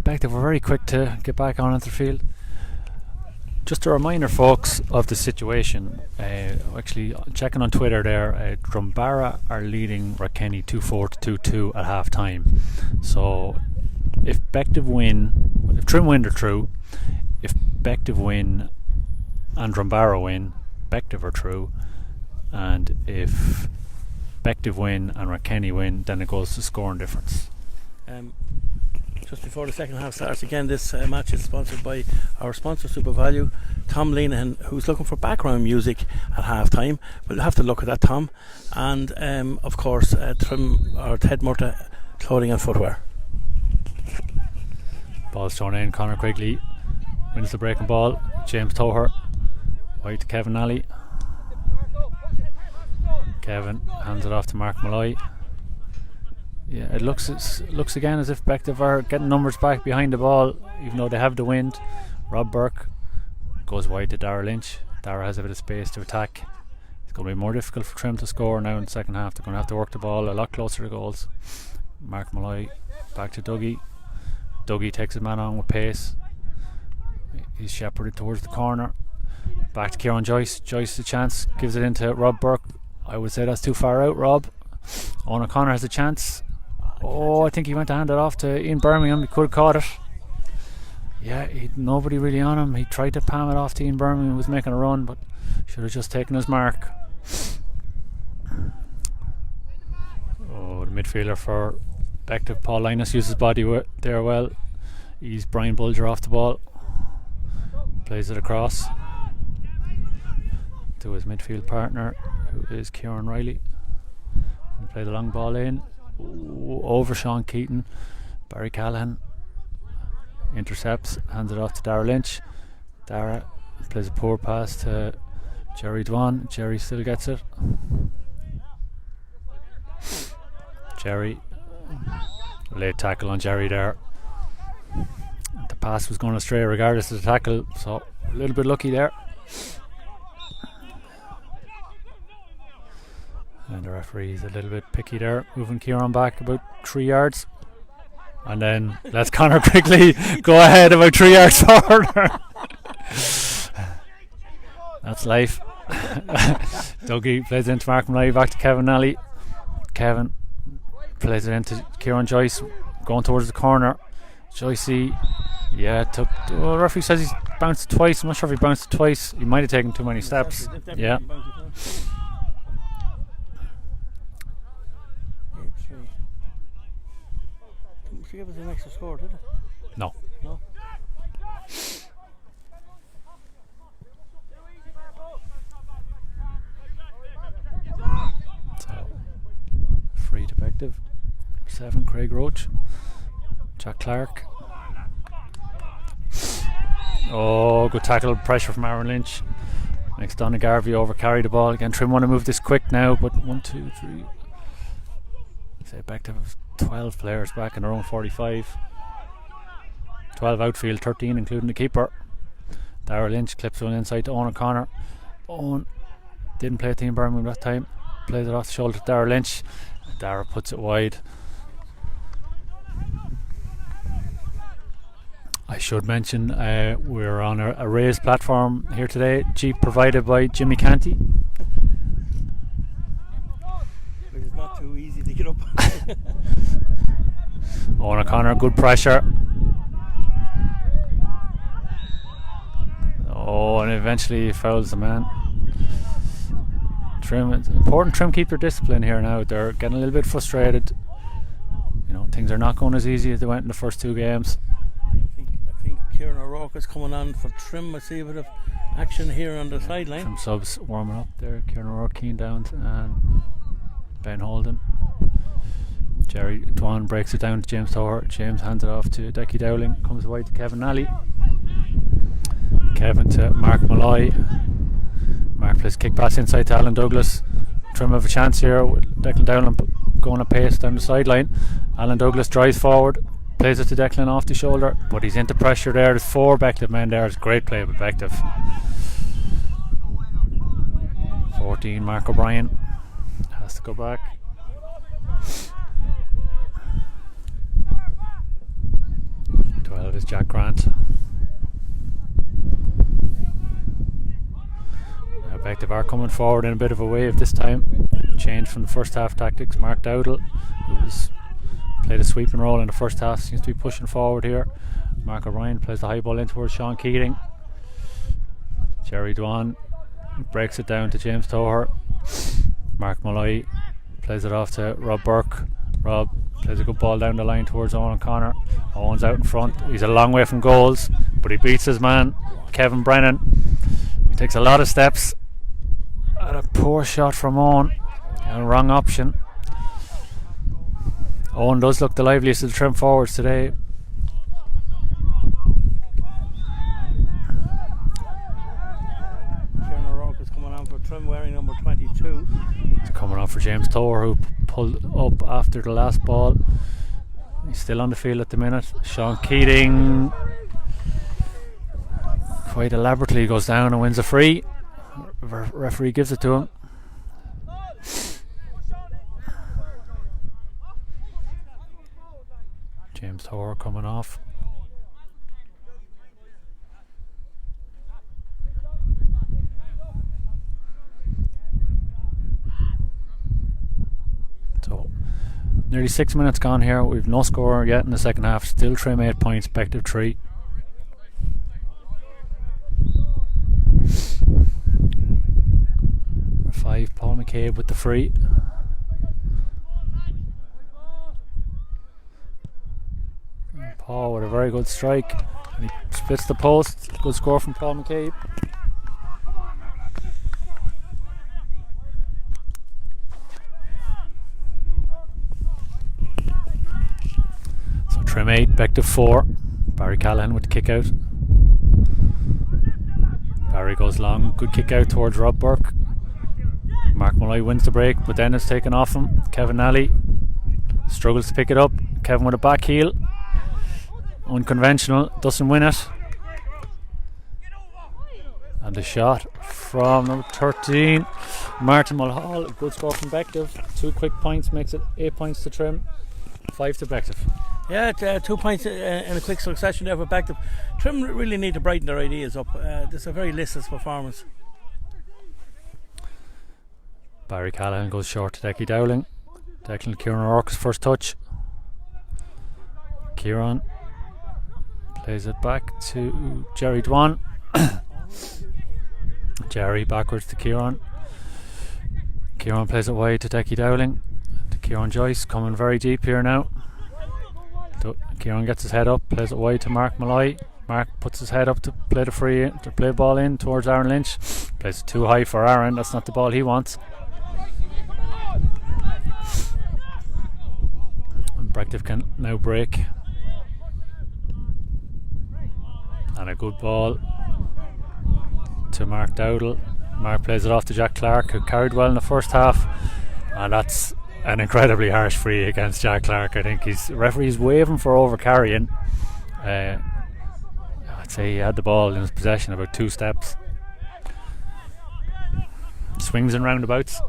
Bective were very quick to get back on into the field. Just a reminder, folks, of the situation. Actually, checking on Twitter there, Drumbarra are leading Rakenny 2-4 to 2-2 at half time. So if Bective win, if Trim win, they're through. If Bective win and Drumbarra win, Bective are through. And if Bective win and Rakenny win, then it goes to scoring difference. Just before the second half starts, again, this match is sponsored by our sponsor, Super Value, Tom Leanahan, who's looking for background music at half time. We'll have to look at that, Tom. And of course, Trim or Ted Murta Clothing and Footwear. Ball's thrown in. Conor Quigley wins the breaking ball. James Toher wide to Kevin Alley. Kevin hands it off to Mark Malloy. Yeah, it looks again as if Bective are getting numbers back behind the ball, even though they have the wind. Rob Burke goes wide to Dara Lynch. Dara has a bit of space to attack. It's going to be more difficult for Trim to score now in the second half. They're going to have to work the ball a lot closer to goals. Mark Malloy back to Dougie. Dougie takes his man on with pace. He's shepherded towards the corner. Back to Kieran Joyce. Joyce a chance, gives it into Rob Burke. I would say that's too far out, Rob. Owen O'Connor has a chance. Oh, I think he went to hand it off to Ian Birmingham. He could have caught it. Yeah, nobody really on him. He tried to palm it off to Ian Birmingham, who was making a run, but should have just taken his mark. Oh, the midfielder for Bective, Paul Linus, uses his body there well. He's Brian Bulger off the ball. Plays it across to his midfield partner, who is Kieran Riley. Play the long ball in. Over Sean Keaton. Barry Callahan intercepts, hands it off to Dara Lynch. Dara plays a poor pass to Jerry Dwan. Jerry still gets it. Jerry, late tackle on Jerry there. The pass was going astray regardless of the tackle, so a little bit lucky there. And the referee's a little bit picky there, moving Kieran back about 3 yards. And then lets Conor Quigley go ahead about 3 yards further. That's life. Dougie plays into Mark Malloy, back to Kevin Alley. Kevin plays it into Kieran Joyce, going towards the corner. Joycey, yeah, the referee says he's bounced twice. I'm not sure if he bounced twice. He might have taken too many steps. Yeah. Did you give us an extra score, did it? No. So, free to Bective. 7, Craig Roach. Jack Clark. Oh, good tackle, pressure from Aaron Lynch. Makes Donna Garvey over carry the ball. Again, Trim want to move this quick now, but 1, 2, 3. Say Bective have 12 players back in their own 45. 12 outfield, 13 including the keeper. Dara Lynch clips one inside to Owen O'Connor. Owen didn't play Team Birmingham that time. Plays it off the shoulder to Dara Lynch. Dara puts it wide. I should mention we're on a raised platform here today. Jeep provided by Jimmy Canty. But it's not too easy to get up. Owen O'Connor, good pressure. Oh, and eventually he fouls the man. Trim, it's important Trim keep their discipline here now. They're getting a little bit frustrated. You know, things are not going as easy as they went in the first 2 games. I think Kieran O'Rourke is coming on for Trim. I see a bit of action here on the sideline. Trim subs warming up there. Kieran O'Rourke, Keane Downs and Ben Holden. Jerry Dwan breaks it down to James Toher. James hands it off to Decky Dowling. Comes wide to Kevin Alley. Kevin to Mark Malloy. Mark plays kick pass inside to Alan Douglas. Trim have a chance here with Declan Dowling going at pace down the sideline. Alan Douglas drives forward, plays it to Declan off the shoulder, but he's into pressure there. There's 4 Bective men there. It's a great play with Bective. 14, Mark O'Brien has to go back. Plays Jack Grant. Now Bective are coming forward in a bit of a wave this time. Change from the first half tactics. Mark Dowdle, who was played a sweeping role in the first half, seems to be pushing forward here. Mark O'Ryan plays the high ball in towards Sean Keating. Jerry Dwan breaks it down to James Toher. Mark Malloy plays it off to Rob Burke. Rob plays a good ball down the line towards Owen O'Connor. Owen's out in front. He's a long way from goals, but he beats his man Kevin Brennan. He takes a lot of steps. And a poor shot from Owen. A wrong option. Owen does look the liveliest of the trim forwards today. Kieran O'Rourke is coming on for trim wearing number 22. He's coming on for James Tower, who pulled up after the last ball. He's still on the field at the minute. Sean Keating quite elaborately goes down and wins a free. Referee gives it to him. James Tower coming off. So nearly 6 minutes gone here. We've no score yet in the second half. Still Trim 8 points, Bective 3. Number 5, Paul McCabe with the free. Paul with a very good strike, and he splits the post. Good score from Paul McCabe. So Trim 8, Bective 4. Barry Callahan with the kick out. Barry goes long, good kick out towards Rob Burke. Mark Malloy wins the break, but then it's taken off him. Kevin Nally struggles to pick it up. Kevin with a back heel. Unconventional, doesn't win it. And the shot from number 13, Martin Mulhall. A good score from Bective. 2 quick points makes it 8 points to Trim, 5 to Bective. Yeah, 2 points in a quick succession there for Bective. Trim really need to brighten their ideas up. This is a very listless performance. Barry Callahan goes short to Decky Dowling. Declan Kieran O'Rourke's first touch. Kieran plays it back to Jerry Dwan. Jerry backwards to Kieran. Kieran plays it wide to Decky Dowling. To Kieran Joyce, coming very deep here now. Kieran gets his head up, plays it wide to Mark Malloy. Mark puts his head up to play the free, to play the ball in towards Aaron Lynch. Plays it too high for Aaron. That's not the ball he wants. And Bective can now break. And a good ball to Mark Dowdle. Mark plays it off to Jack Clark, who carried well in the first half, and that's an incredibly harsh free against Jack Clark. I think referee's waving for over carrying. I'd say he had the ball in his possession about 2 steps. Swings and roundabouts.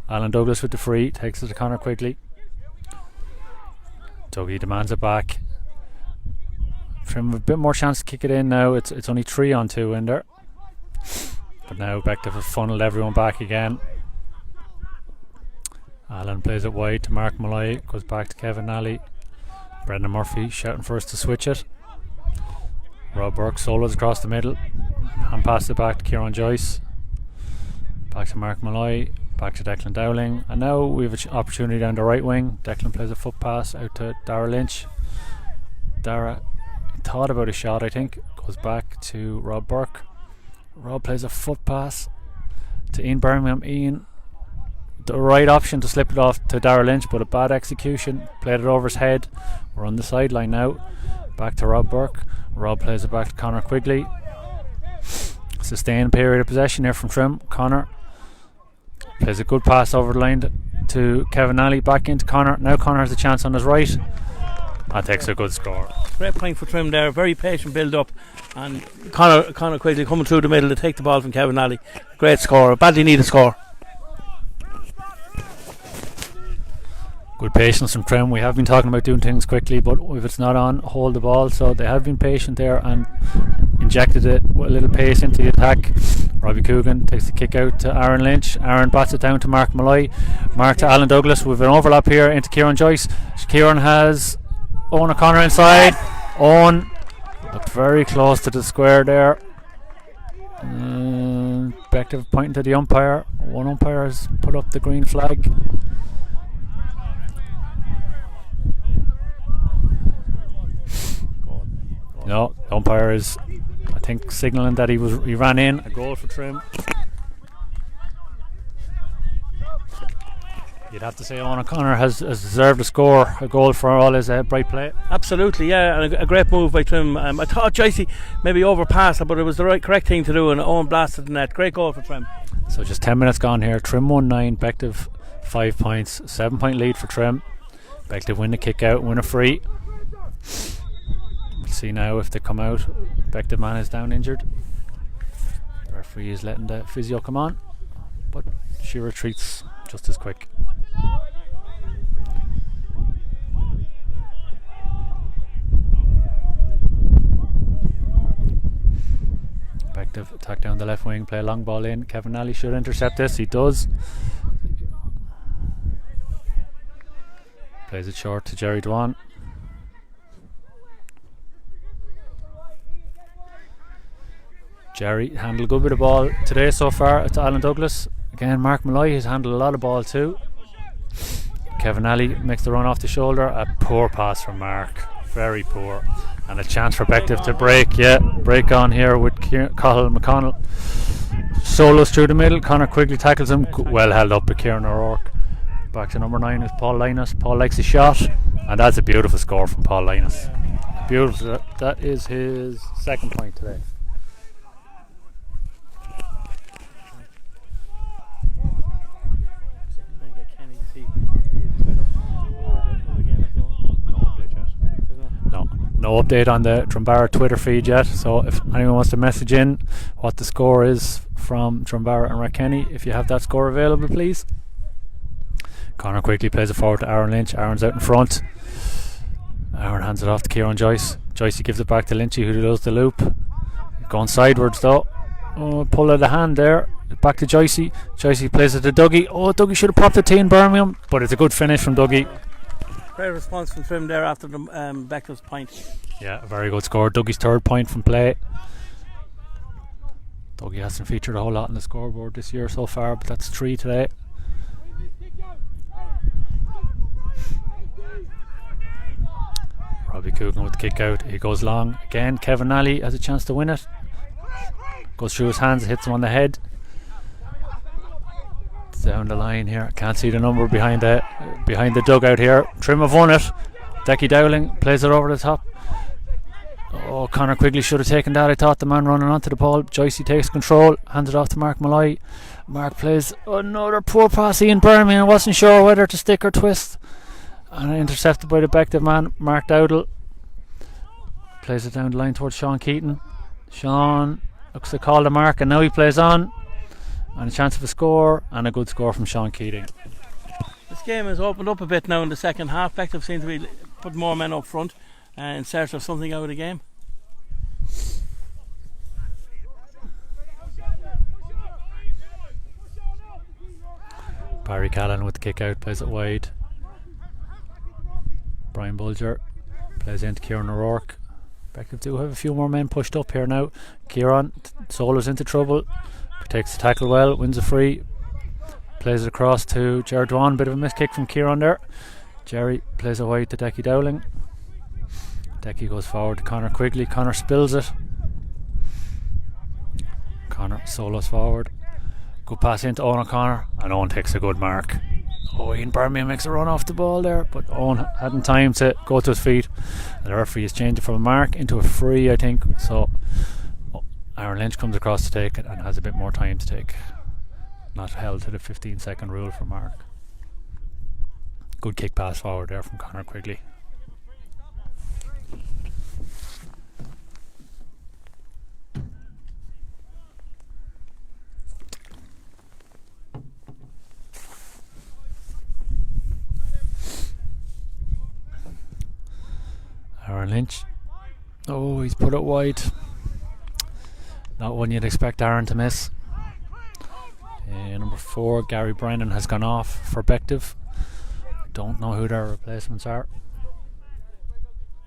Alan Douglas with the free, takes it to Conor Quigley. Dougie demands it back. Trim a bit more chance to kick it in now. It's only 3-on-2 in there, but now Bective have funneled everyone back again. Alan plays it wide to Mark Malloy, goes back to Kevin Nally. Brendan Murphy shouting for us to switch it. Rob Burke solos across the middle and passes it back to Kieran Joyce. Back to Mark Malloy, back to Declan Dowling, and now we have an opportunity down the right wing. Declan plays a foot pass out to Dara Lynch. Dara thought about a shot, I think. Goes back to Rob Burke. Rob plays a foot pass to Ian Birmingham. Ian, the right option to slip it off to Dara Lynch, but a bad execution. Played it over his head. We're on the sideline now. Back to Rob Burke. Rob plays it back to Conor Quigley. Sustained period of possession here from Trim. Conor plays a good pass over the line to Kevin Nally. Back into Conor. Now Conor has a chance on his right and takes a good score. Great point for Trim there. Very patient build up, and Conor Quigley coming through the middle to take the ball from Kevin Nally. Great score. Badly needed score. Good patience from Trim. We have been talking about doing things quickly, but if it's not on, hold the ball. So they have been patient there and injected it with a little pace into the attack. Robbie Coogan takes the kick out to Aaron Lynch. Aaron bats it down to Mark Malloy. Mark to Alan Douglas. We've an overlap here into Kieran Joyce. Kieran has Owen O'Connor inside. Owen looked very close to the square there. Bective pointing to the umpire. One umpire has put up the green flag. No, the umpire is, I think, signalling that he ran in. A goal for Trim. You'd have to say Owen O'Connor has deserved a goal for all his bright play. Absolutely, yeah, and a great move by Trim. I thought Joycey maybe overpassed, but it was the correct thing to do, and Owen blasted the net. Great goal for Trim. So just 10 minutes gone here. Trim 1-9, Bective 5 points, 7-point lead for Trim. Bective win the kick out, win a free. We'll see now if they come out. Bective man is down injured. The referee is letting the physio come on, but she retreats just as quick. Bective attack down the left wing, play a long ball in. Kevin Nally should intercept this. He does. Plays it short to Jerry Dwan. Jerry handled a good bit of ball today so far to Alan Douglas. Again, Mark Malloy has handled a lot of ball too. Kevin Alley makes the run off the shoulder. A poor pass from Mark, very poor, and a chance for Bective to break on here with Cathal McConnell. Solos through the middle. Connor Quigley tackles him, well held up by Kieran O'Rourke. Back to number 9 is Paul Linus. Paul likes a shot, and that's a beautiful score from Paul Linus. Beautiful. That is his second point today. No update on the Drumbarra Twitter feed yet, so if anyone wants to message in what the score is from Drumbarra and Rathkenny, if you have that score available, please. Connor quickly plays it forward to Aaron Lynch. Aaron's out in front. Aaron hands it off to Kieran Joyce. Joyce gives it back to Lynchy, who does the loop. Going sidewards though. Pull out the hand there. Back to Joycey. Joycey plays it to Dougie. Dougie should have popped it in Birmingham, but it's a good finish from Dougie. Great response from Trim there after the Beckle's point. Yeah, a very good score. Dougie's third point from play. Dougie hasn't featured a whole lot on the scoreboard this year so far, but that's 3 today. Robbie Coogan with the kick out. He goes long again. Kevin Nally has a chance to win it. Goes through his hands, hits him on the head. Down the line here. Can't see the number behind the dugout here. Trim have won it. Decky Dowling plays it over the top. Connor Quigley should have taken that. I thought the man running onto the ball. Joycey takes control, hands it off to Mark Malloy. Mark plays another poor pass in Birmingham. I wasn't sure whether to stick or twist, and intercepted by the Bective man, Mark Dowdle. Plays it down the line towards Sean Keaton. Sean looks to call the mark, and now he plays on. And a chance of a score, and a good score from Sean Keating. This game has opened up a bit now in the second half. Bective seem to be putting more men up front in search of something out of the game. Barry Callan with the kick out, plays it wide. Brian Bulger plays into Kieran O'Rourke. Bective do have a few more men pushed up here now. Kieran solos into trouble. Takes the tackle well, wins a free, plays it across to Jared Dwan. Bit of a miss kick from Kieran there. Jerry plays it wide to Decky Dowling. Decky goes forward to Connor Quigley. Connor spills it. Connor solos forward. Good pass into Owen O'Connor, and Owen takes a good mark. Ian Birmingham makes a run off the ball there, but Owen hadn't time to go to his feet. And the referee has changed it from a mark into a free, I think. So Aaron Lynch comes across to take it and has a bit more time to take. Not held to the 15-second rule for Mark. Good kick pass forward there from Connor Quigley. Aaron Lynch. Oh, he's put it wide. Not one you'd expect Aaron to miss. Number 4, Gary Brennan, has gone off for Bective. Don't know who their replacements are.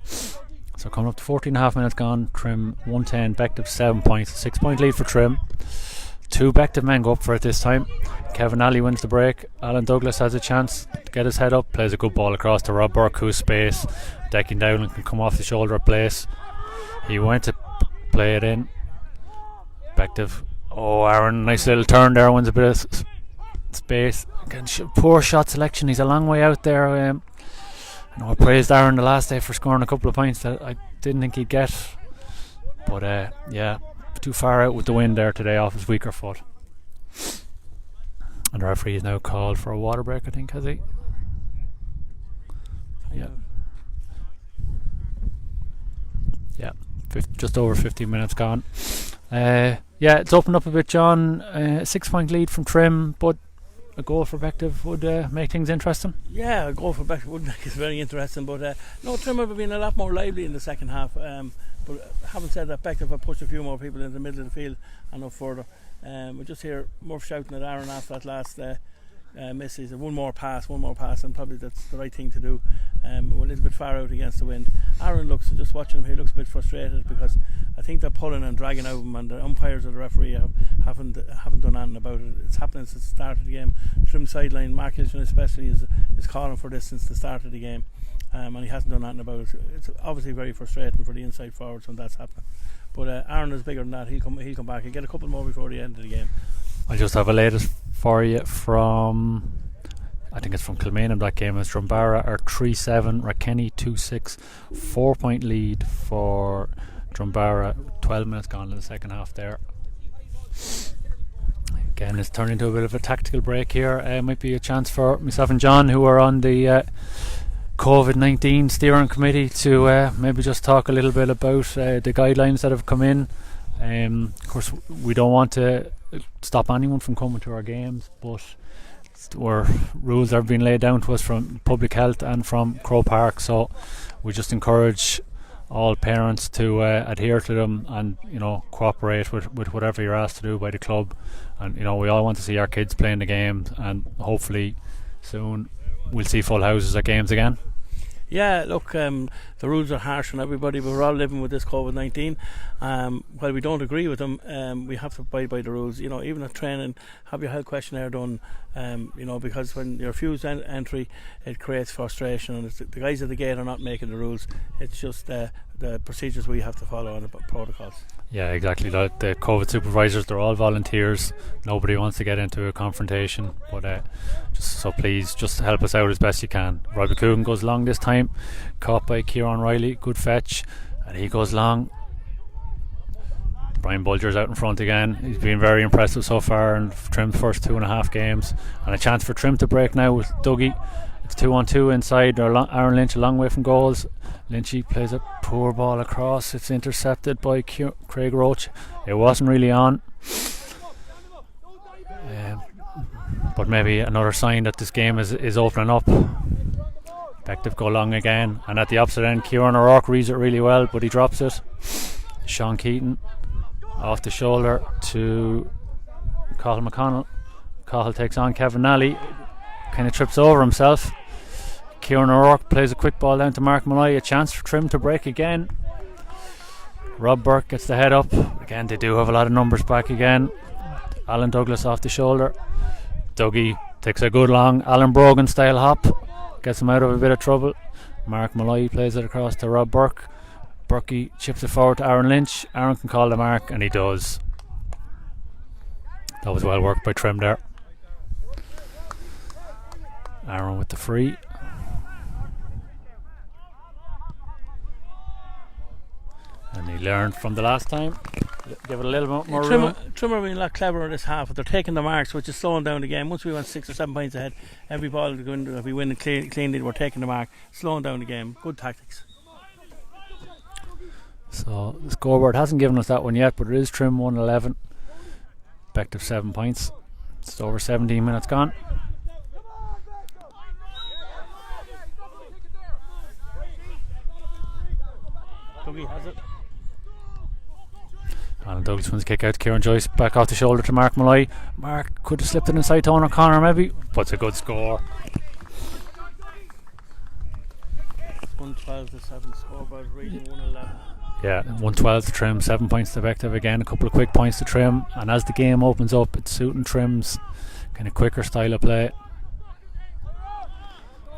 So coming up to 14.5 minutes gone. Trim 110, Bective 7 points. 6 point lead for Trim. 2 Bective men go up for it this time. Kevin Alley wins the break. Alan Douglas has a chance to get his head up. Plays a good ball across to Rob Burke, who's space. Decking down and can come off the shoulder at place. He went to play it in. Bective. Oh, Aaron, nice little turn there. Wins a bit of space. Again, poor shot selection. He's a long way out there. I praised Aaron the last day for scoring a couple of points that I didn't think he'd get. But yeah, too far out with the wind there today off his weaker foot. And the referee is now called for a water break, I think, has he? Yeah. Yeah, just over 15 minutes gone. Yeah, it's opened up a bit, John. 6 point lead from Trim, but a goal for Bective would make things interesting. Yeah, a goal for Bective would make it very interesting, but no, Trim have been a lot more lively in the second half. But having said that, Bective have pushed a few more people into the middle of the field and no further. We just hear Murph shouting at Aaron after that last miss. He said one more pass, and probably that's the right thing to do. We're a little bit far out against the wind. Aaron looks, just watching him here, looks a bit frustrated because I think they're pulling and dragging out of him, and the umpires or the referee haven't done anything about it. It's happening since the start of the game. Trim sideline, Mark Hilton especially is calling for this since the start of the game, and he hasn't done anything about it. It's obviously very frustrating for the inside forwards when that's happening. But Aaron is bigger than that. He'll come back. He'll get a couple more before the end of the game. I just have a latest for you from, I think it's from Kilmainham. That game is Drumbarra are 3-7, Rakenny 2-6. 4 point lead for Drumbarra. 12 minutes gone in the second half there. Again, it's turned into a bit of a tactical break here. Might be a chance for myself and John, who are on the COVID-19 steering committee, to maybe just talk a little bit about the guidelines that have come in. Of course, we don't want to stop anyone from coming to our games, but rules are being laid down to us from Public Health and from Crow Park, so we just encourage all parents to adhere to them and cooperate with whatever you're asked to do by the club. And we all want to see our kids playing the game, and hopefully soon we'll see full houses at games again. Yeah, look, the rules are harsh on everybody, but we're all living with this COVID-19. While we don't agree with them, we have to abide by the rules. Even at training, have your health questionnaire done. Because when you refuse entry, it creates frustration, and the guys at the gate are not making the rules. It's just the procedures we have to follow and the protocols. Yeah, exactly. The COVID supervisors, they're all volunteers. Nobody wants to get into a confrontation, but please just help us out as best you can. Robbie Coogan goes long this time, caught by Kieran Riley, good fetch, and he goes long. Brian Bulger's out in front again. He's been very impressive so far in Trim's first 2.5 games, and a chance for Trim to break now with Dougie. It's 2-on-2 inside. Aaron Lynch a long way from goals. Lynchy plays a poor ball across. It's intercepted by Craig Roach. It wasn't really on, but maybe another sign that this game is opening up. Bective go long again, and at the opposite end, Kieran O'Rourke reads it really well, but he drops it. Sean Keaton off the shoulder to Cathal McConnell. Cathal takes on Kevin Nally, kind of trips over himself. Kieran O'Rourke plays a quick ball down to Mark Malloy. A chance for Trim to break again. Rob Burke gets the head up. Again, they do have a lot of numbers back again. Alan Douglas off the shoulder. Dougie takes a good long Alan Brogan style hop, gets him out of a bit of trouble. Mark Malloy plays it across to Rob Burke. Burkey chips it forward to Aaron Lynch. Aaron can call the mark, and he does. That was well worked by Trim there. Aaron with the free. And he learned from the last time. Give it a little bit more room. Trim are being a lot cleverer in this half, but they're taking the marks, which is slowing down the game. Once we went 6 or 7 points ahead, every ball is going to, if we win cleanly, we're taking the mark, slowing down the game. Good tactics. So the scoreboard hasn't given us that one yet, but it is Trim 111. Bective 7 points. It's over 17 minutes gone. Dougie has it. Alan Douglas wins kick out to Kieran Joyce, back off the shoulder to Mark Malloy. Mark could have slipped it inside to Owen O'Connor maybe, but it's a good score. 112 to 7 scoreboard reading 111. Yeah, 112 to Trim, 7 points to Bective again, a couple of quick points to Trim, and as the game opens up it's suiting Trim's kind of quicker style of play.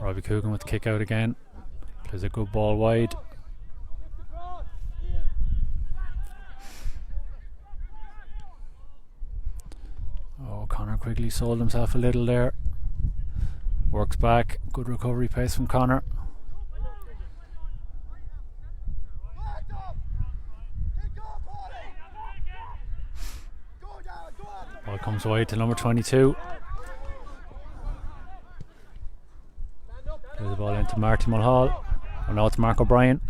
Robbie Coogan with the kick out again, plays a good ball wide. Oh, Connor Quigley sold himself a little there, works back, good recovery pace from Connor. Ball comes wide to number 22. Plays the ball into Marty Mulhall. And now it's Mark O'Brien.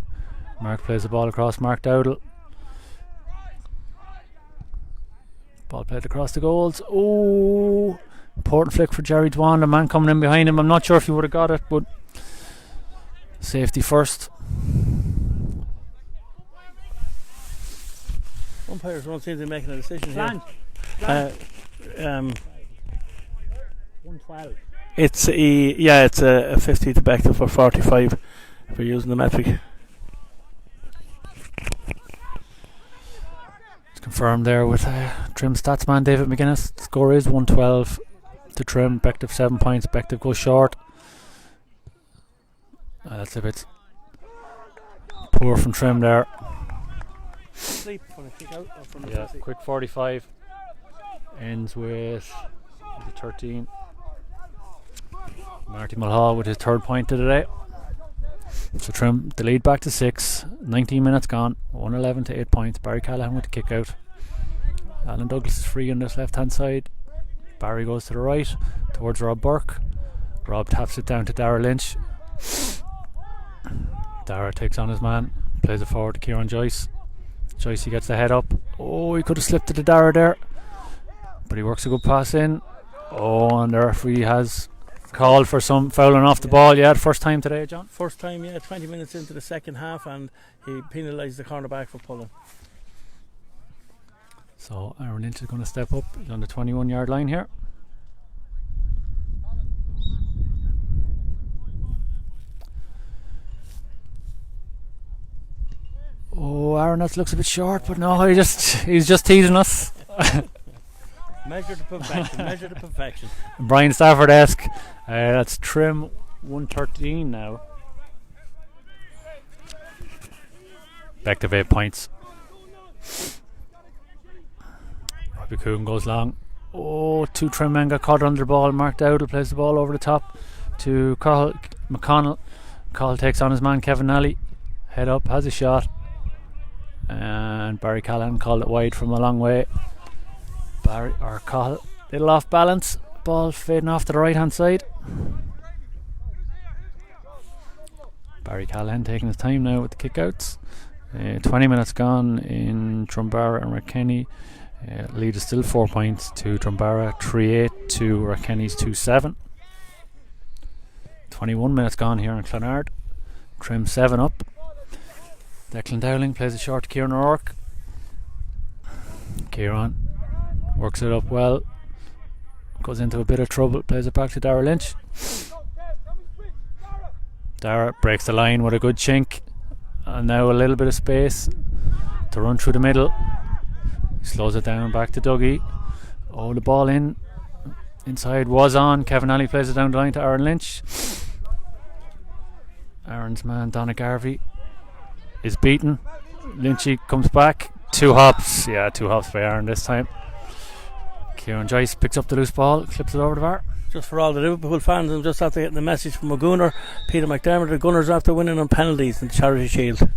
Mark plays the ball across Mark Dowdall. Ball played across the goals. Oh, important flick for Jerry Dwan. The man coming in behind him. I'm not sure if he would have got it, but safety first. Umpires won't seem to be making a decision here. 112. It's a 50 to Bective for 45 if we're using the metric. It's confirmed there with Trim statsman David McGuinness. The score is 112 to Trim. Bective 7 points. Bective goes short. That's a bit poor from Trim there. Yeah, quick 45 ends with 13. Marty Mulhall with his third point of the day. So Trim the lead back to 6. 19 minutes gone. 111 to 8 points. Barry Callahan with the kick out. Alan Douglas is free on this left hand side. Barry goes to the right towards Rob Burke. Rob taps it down to Dara Lynch. Dara takes on his man, plays it forward to Kieran Joyce. Joyce, he gets the head up. Oh, he could have slipped it to Dara there, but he works a good pass in. Oh, and the referee has called for some fouling off the ball. Yeah, the first time today, John. First time, yeah, 20 minutes into the second half, and he penalised the cornerback for pulling. So Aaron Lynch is going to step up. He's on the 21-yard line here. Oh, Aaron, that looks a bit short, but no, he's just teasing us. Measure to perfection, measure to perfection. Brian Stafford-esque. That's Trim 113 now. Bective 8 points. Robbie Coogan goes long. Oh, two Trim men got caught under the ball. Mark Dowdall plays the ball over the top to Cathal McConnell. Cathal takes on his man Kevin Nally. Head up, has a shot. And Barry Callahan called it wide from a long way. Cathal, little off balance. Ball fading off to the right hand side. Barry Callahan taking his time now with the kickouts. 20 minutes gone in Drumbarra and Rathkenny. Lead is still 4 points to Drumbarra, 3-8 to Rathkenny's 2-7. 21 minutes gone here in Clonard. Trim 7 up. Declan Dowling plays it short to Kieran O'Rourke. Kieran works it up well, goes into a bit of trouble, plays it back to Dara Lynch. Dara breaks the line with a good chink, and now a little bit of space to run through the middle. He slows it down back to Dougie. Oh, the ball inside was on. Kevin Alley plays it down the line to Aaron Lynch. Aaron's man Donna Garvey is beaten. Lynchy comes back. 2 hops. Yeah, 2 hops by Aaron this time. Kieran Joyce picks up the loose ball, clips it over the bar. Just for all the Liverpool fans, I'm just after getting the message from a gunner, Peter McDermott. The Gunners after winning on penalties in the Charity Shield.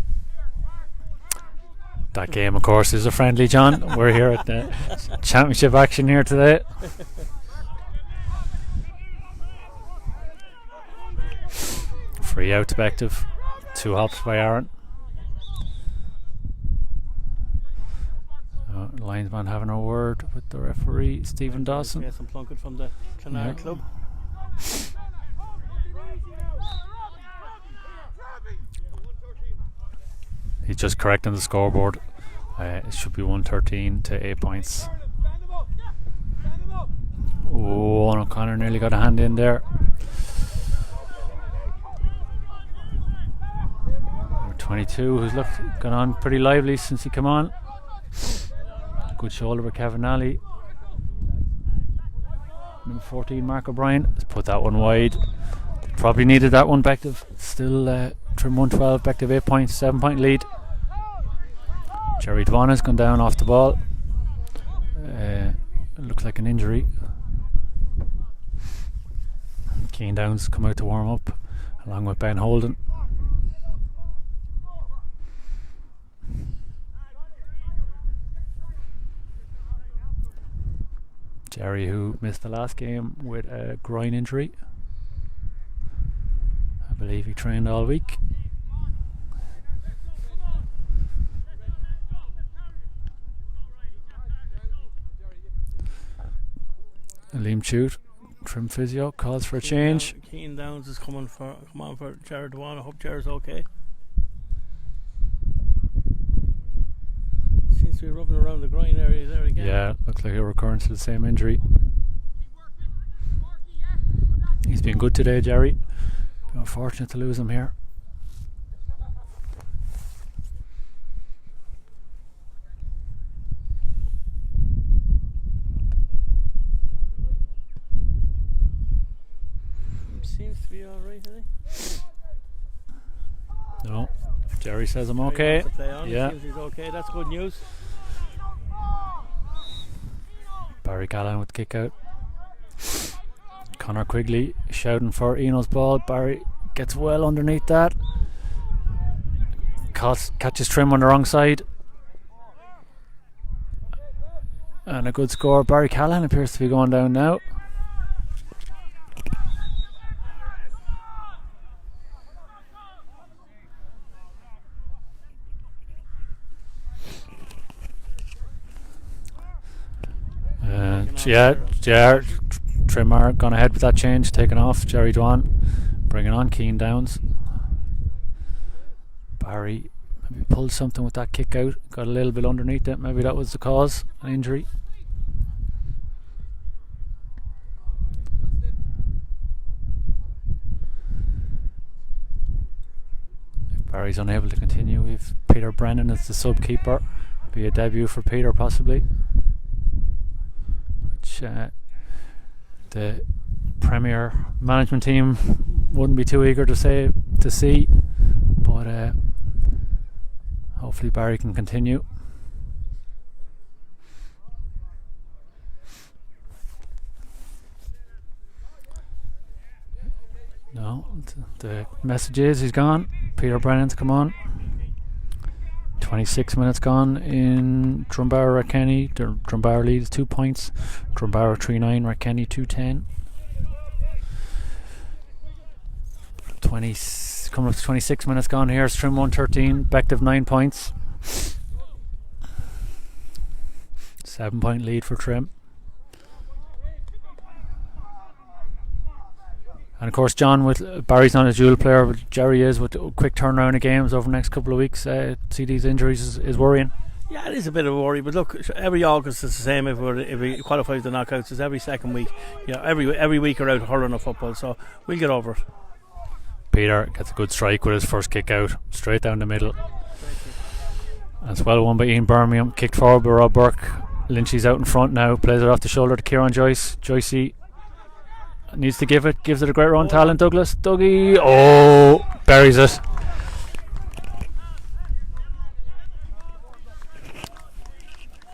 That game, of course, is a friendly, John. We're here at the championship action here today. Free out to Bective. 2 hops by Aaron. Linesman having a word with the referee, Stephen Dawson. Get some plunket from the Clonard club. He's just correcting the scoreboard. It should be 113 to 8 points. Oh, and O'Connor nearly got a hand in there. Number 22, who's gone on pretty lively since he came on. Good shoulder by Kevin Nally. Number 14, Mark O'Brien, has put that one wide. Probably needed that one. Bective still Trim 112, Bective 8 points, 7 point lead. Jerry Dwan has gone down off the ball. Looks like an injury. Keane Downs come out to warm up along with Ben Holden. Jerry, who missed the last game with a groin injury. I believe he trained all week. Liam Chute, Trim physio, calls for a change. Keane Downs is come on for Jared Dwan. I hope Jared's okay. Seems to be rubbing around the groin area there again. Yeah, looks like a recurrence of the same injury. He's been good today, Jerry. Unfortunate to lose him here. Seems to be alright, I think. No, Jerry says I'm okay. Yeah, seems he's okay. That's good news. Barry Callahan with the kick out. Connor Quigley shouting for Eno's ball. Barry gets well underneath that. Catches Trim on the wrong side. And a good score. Barry Callahan appears to be going down now. Trimmer gone ahead with that change, taken off Jerry Dwan, bringing on Keane Downs. Barry maybe pulled something with that kick out, got a little bit underneath it, maybe that was the cause, an injury. If Barry's unable to continue, we've Peter Brennan as the sub keeper. Be a debut for Peter possibly, which the Premier management team wouldn't be too eager to see, but hopefully Barry can continue. No, the message is he's gone. Peter Brennan's come on. 26 minutes gone in Drumbower Rathkenny. Drumbower leads 2 points. Drumbower 3-9, Rathkenny 2-10. Coming up to 26 minutes gone here. Trim 113, Bective 9 points. 7 point lead for Trim. And of course, John, with Barry's not a dual player, but Jerry is, with a quick turnaround of games over the next couple of weeks. See these injuries is worrying. Yeah, it is a bit of a worry, but look, every August is the same. If we qualify for the knockouts, it's every second week. Yeah, every week we're out hurling of football, so we'll get over it. Peter gets a good strike with his first kick out, straight down the middle. As well won by Ian Birmingham, kicked forward by Rob Burke. Lynchy's out in front now, plays it off the shoulder to Kieran Joyce. Joycey needs to gives it a great run to Alan Douglas. Dougie, buries it.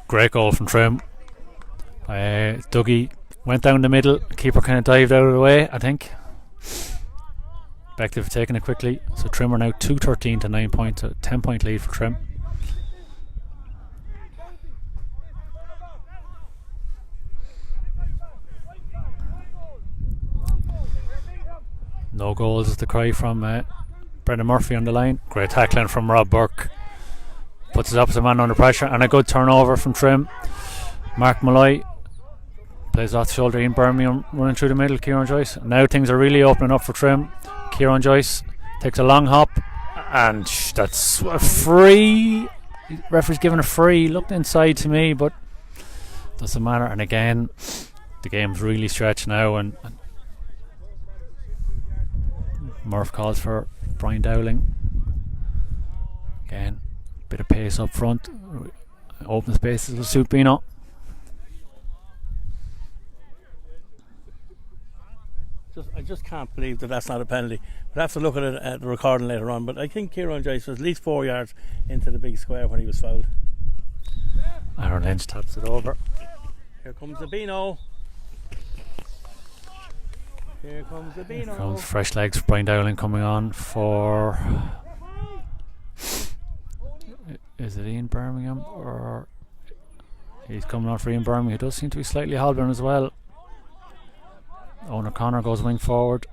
Great goal from Trim. Dougie went down the middle, keeper kind of dived out of the way, I think. Bective taking it quickly, so Trim are now 2-13 to 9 points, a 10 point lead for Trim. No goals is the cry from Brendan Murphy on the line. Great tackling from Rob Burke. Puts his opposite man under pressure, and a good turnover from Trim. Mark Malloy plays off the shoulder. Ian Birmingham running through the middle. Kieran Joyce. Now things are really opening up for Trim. Kieran Joyce takes a long hop And that's a free. Referee's given a free. Looked inside to me, but doesn't matter. And again, the game's really stretched now, and Murph calls for Brian Dowling. Again, bit of pace up front. Open spaces will suit Bino. I just can't believe that that's not a penalty. We'll have to look at it at the recording later on. But I think Kieran Joyce was at least 4 yards into the big square when he was fouled. Aaron Lynch taps it over. Here comes the Beano. Here comes the Beano. Here comes fresh legs. Brian Dowling coming on for. Is it Ian Birmingham or he's coming on for Ian Birmingham? He does seem to be slightly hobbling as well. Owen O'Connor goes wing forward.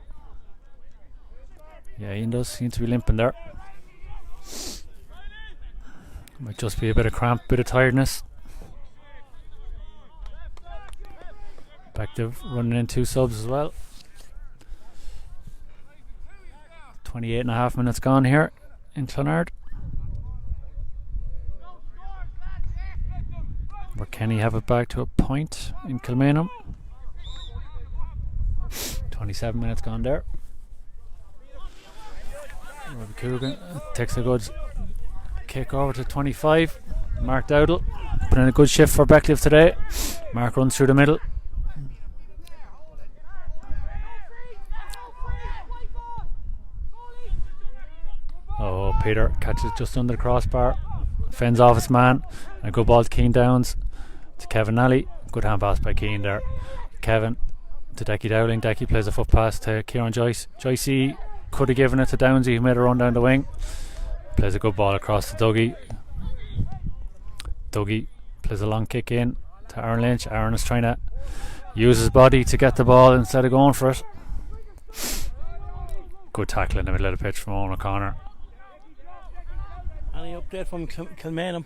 Yeah, Ian does seem to be limping there. Might just be a bit of cramp, bit of tiredness. Bective running in 2 subs as well. 28.5 minutes gone here in Clonard. Where Kenny have it back to a point in Kilmainham. 27 minutes gone there. Robbie Coogan takes a good kick over to 25. Mark Dowdle put in a good shift for Bective today. Mark runs through the middle. Oh, Peter catches just under the crossbar, fends off his man, and a good ball to Keane Downs, to Kevin Nally. Good hand pass by Keane there. Kevin to Decky Dowling. Decky plays a foot pass to Kieran Joyce. Joycey could have given it to Downsy, who made a run down the wing. Plays a good ball across to Dougie. Dougie plays a long kick in to Aaron Lynch. Aaron is trying to use his body to get the ball instead of going for it. Good tackle in the middle of the pitch from Owen O'Connor. Any update from Kilmainham?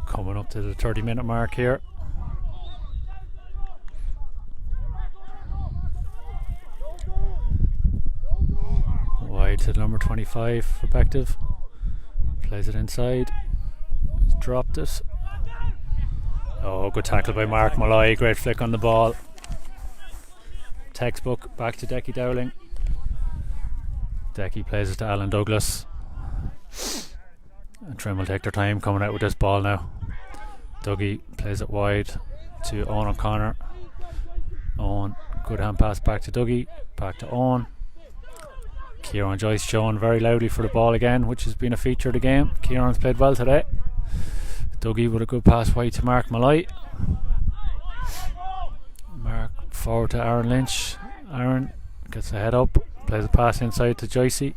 Coming up to the 30-minute mark here. Wide to number 25 for Bective. Plays it inside. He's dropped it. Oh, good tackle by Mark Malloy. Great flick on the ball. Textbook back to Decky Dowling. Decky plays it to Alan Douglas. And Trim will take their time coming out with this ball now. Dougie plays it wide to Owen O'Connor. Owen, good hand pass back to Dougie. Back to Owen. Kieran Joyce showing very loudly for the ball again, which has been a feature of the game. Kieran's played well today. Dougie with a good pass wide to Mark Malloy. Mark forward to Aaron Lynch. Aaron gets the head up. Plays a pass inside to Joycey.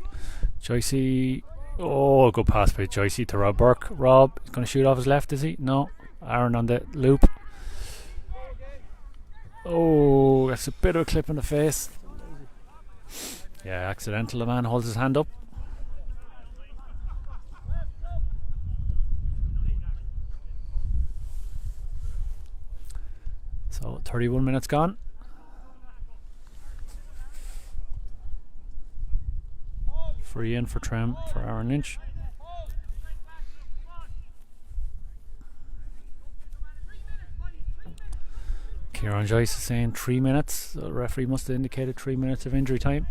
Joycey. Oh, a good pass by Joycey to Rob Burke. Rob is going to shoot off his left, is he? No. Aaron on the loop. Oh, that's a bit of a clip in the face. Yeah, accidental. The man holds his hand up. So 31 minutes gone. Free in for Trem for Aaron Lynch. Kieran Joyce is saying 3 minutes. The referee must have indicated 3 minutes of injury time.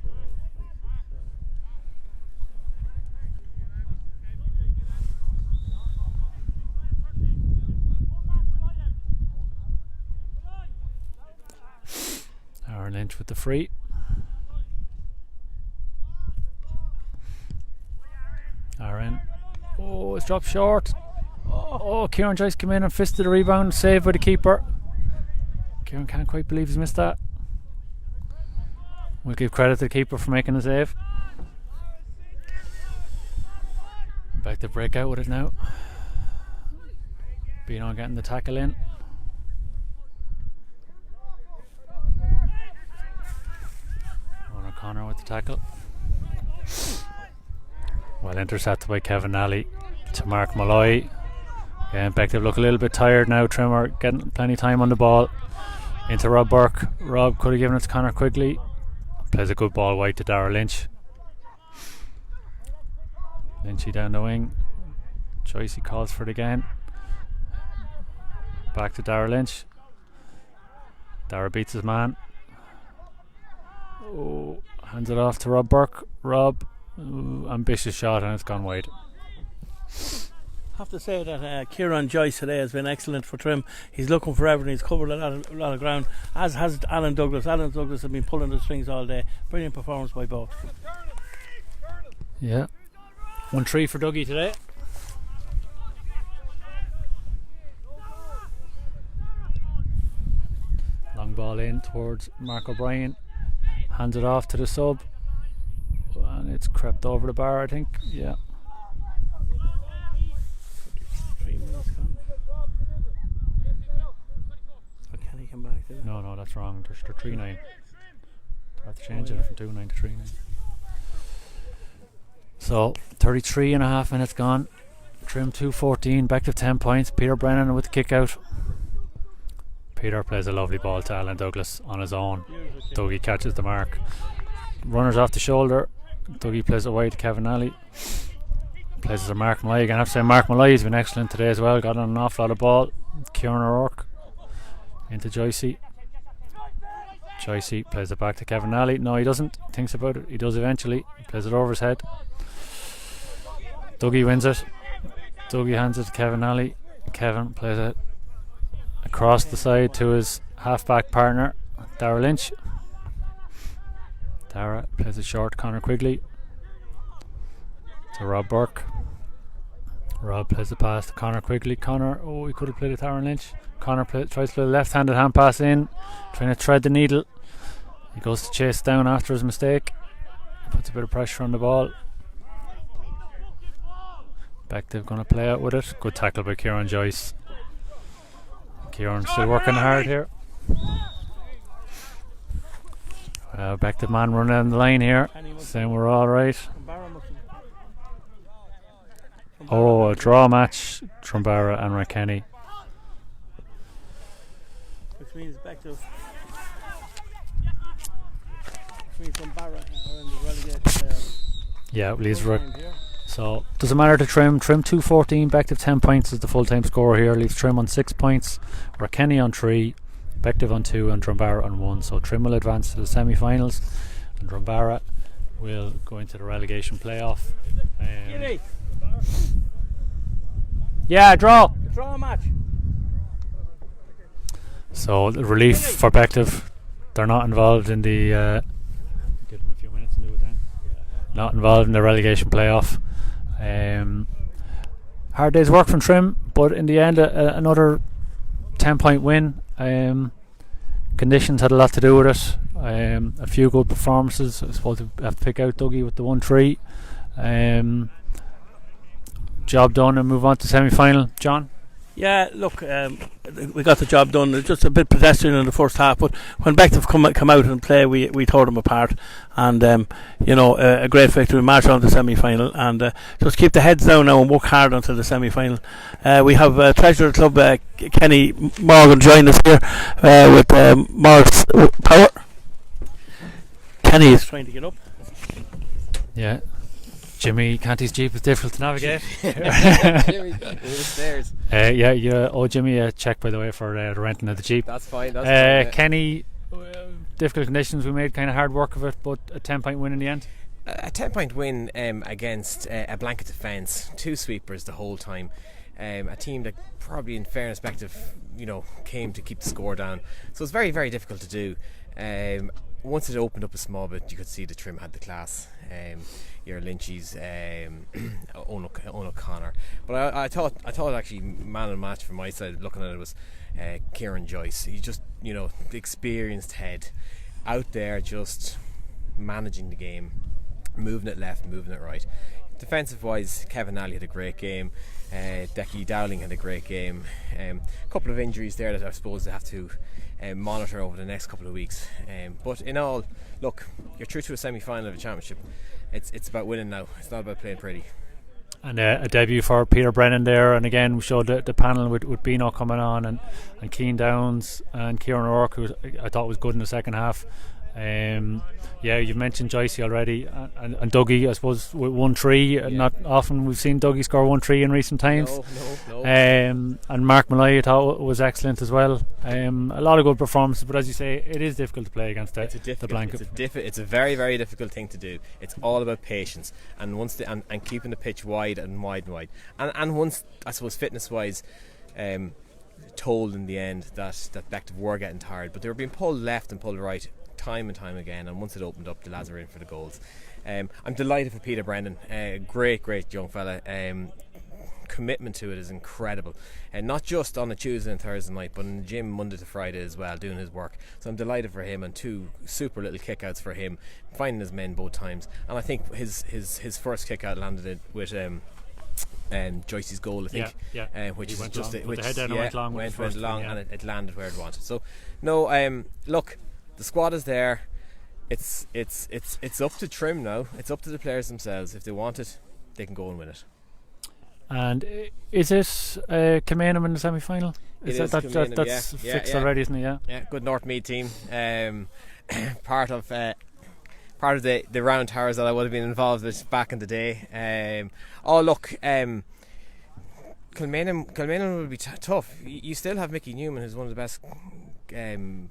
Aaron Lynch with the free. Aaron. Oh, it's dropped short. Oh, Kieran Joyce came in and fisted the rebound. Saved by the keeper. Kieran can't quite believe he's missed that. We'll give credit to the keeper for making the save. Back to break out with it now. Bino getting the tackle in. Owen O'Connor with the tackle. Well intercepted by Kevin Nally to Mark Malloy. And Bective look a little bit tired now. Trimmer getting plenty of time on the ball. Into Rob Burke. Rob could have given it to Connor Quigley. plays a good ball wide to Dara Lynch. Lynchy down the wing. Joycey calls for it again. Back to Dara Lynch. Dara beats his man. Oh, hands it off to Rob Burke. Rob, ambitious shot, and it's gone wide. I have to say that Kieran Joyce today has been excellent for Trim. He's looking for everything. He's covered a lot of ground, as has Alan Douglas. Alan Douglas has been pulling the strings all day. Brilliant performance by both. Yeah. 1-3 for Dougie today. Long ball in towards Mark O'Brien. Hands it off to the sub. And it's crept over the bar, I think. Yeah. 3 minutes gone. So can he come back to that? No, that's wrong. They're 3-9. They have to change it from 2-9 to 3-9. So 33 and a half minutes gone. Trim 2-14, Bective 10 points. Peter Brennan with the kick out. Peter plays a lovely ball to Alan Douglas on his own. Dougie catches the mark. Runners off the shoulder. Dougie plays it away to Kevin Alley. Plays it to Mark Malloy. Again, I have to say Mark Malloy has been excellent today as well. Got on an awful lot of ball. Kieran O'Rourke into Joycey. Joycey plays it back to Kevin Alley. No, he doesn't. Thinks about it. He does eventually. He plays it over his head. Dougie wins it. Dougie hands it to Kevin Alley. Kevin plays it across the side to his half-back partner, Dara Lynch. Dara plays it short to Conor Quigley. To Rob Burke. Rob plays the pass to Conor Quigley. Conor, he could have played it to Aaron Lynch. Conor tries to play a left-handed hand pass in, trying to thread the needle. He goes to chase down after his mistake. Puts a bit of pressure on the ball. Bective going to play out with it. Good tackle by Kieran Joyce. Kieran still working hard here. Bective man running down the line here, saying we're alright. A draw match, Trumbara and Rakenny. Which means Bective. Which means Trumbara are in the relegation playoffs. Yeah, leaves so doesn't matter to Trim. Trim 2-14, Bective 10 points is the full time score here. Leaves Trim on 6 points, Rakenny on 3, Bective on 2 and Trumbara on 1. So Trim will advance to the semi-finals and Trumbara will go into the relegation playoff. Draw match. So the relief for Bective, they're not involved in the give them a few minutes to do it then. Not involved in the relegation playoff. Hard day's work from Trim, but in the end another 10-point win. Conditions had a lot to do with it. A few good performances. I suppose we have to pick out Dougie with the 1-3. Job done and move on to semi-final. John? Yeah, look, we got the job done. It's just a bit pedestrian in the first half, but when Bective come out and play, we tore them apart. And a great victory. We march on to the semi-final, and just keep the heads down now and work hard until the semi-final. We have Treasurer Club Kenny Morgan join us here with Morris Power. Kenny is trying to get up. Yeah. Jimmy Canty's Jeep is difficult to navigate. Jimmy, over the stairs. Jimmy, check by the way for the renting of the Jeep. That's fine. Fine. Kenny, difficult conditions. We made kind of hard work of it, but a 10-point win in the end. A 10-point win against a blanket defence, 2 sweepers the whole time. A team that probably, in fairness, Bective, came to keep the score down. So it's very, very difficult to do. Once it opened up a small bit, you could see the Trim had the class. Your Lynchy's, Owen O'Connor. But I thought actually man of the match from my side, looking at it, was Kieran Joyce. He's just, the experienced head out there, just managing the game, moving it left, moving it right. Defensive wise, Kevin Alley had a great game. Decky Dowling had a great game. A couple of injuries there that I suppose they have to monitor over the next couple of weeks. But in all, look, you're through to a semi-final of a championship. It's about winning now. It's not about playing pretty. And a debut for Peter Brennan there, and again we showed the panel with Bino coming on and Keane Downs and Kieran O'Rourke, who I thought was good in the second half. Yeah, you've mentioned Joycey already, and Dougie, I suppose, with 1-3. Not often we've seen Dougie score 1-3 in recent times. No. And Mark Malloy, I thought, was excellent as well. A lot of good performances, but as you say, it is difficult to play against the blanket. It's a very, very difficult thing to do. It's all about patience and and keeping the pitch wide and wide and wide. And once, I suppose, fitness-wise, told in the end that Bective were getting tired, but they were being pulled left and pulled right time and time again, and once it opened up, the lads were in for the goals. I'm delighted for Peter Brennan, great young fella. Commitment to it is incredible, and not just on a Tuesday and Thursday night, but in the gym Monday to Friday as well, doing his work. So I'm delighted for him, and 2 super little kickouts for him, finding his men both times. And I think his first kickout landed it with Joyce's goal, I think, which is just went long, and it landed where it wanted. So no, look, the squad is there. It's up to Trim now. It's up to the players themselves. If they want it, they can go and win it. And is it Kilmainham in the semi-final? That's fixed already, isn't it? Yeah, good Northmead team. Part of the round towers that I would have been involved with back in the day. Kilmainham will be tough. You still have Mickey Newman, who's one of the best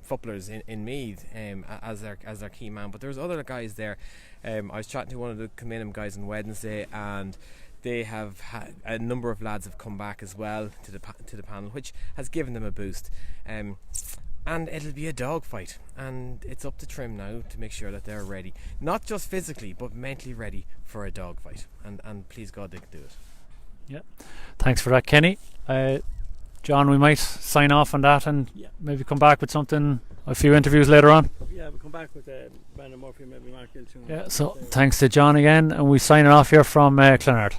footballers in Meath, as their key man. But there's other guys there. I was chatting to one of the Kilmainham guys on Wednesday, and they have a number of lads have come back as well to the panel, which has given them a boost. And it'll be a dogfight, and it's up to Trim now to make sure that they're ready, not just physically but mentally ready for a dogfight. And please God, they can do it. Yeah, thanks for that, Kenny. John, we might sign off on that and maybe come back with a few interviews later on. Yeah, we'll come back with Brandon Murphy and maybe Mark Gilson. Yeah, so thanks to John again, and we're signing off here from Clonard.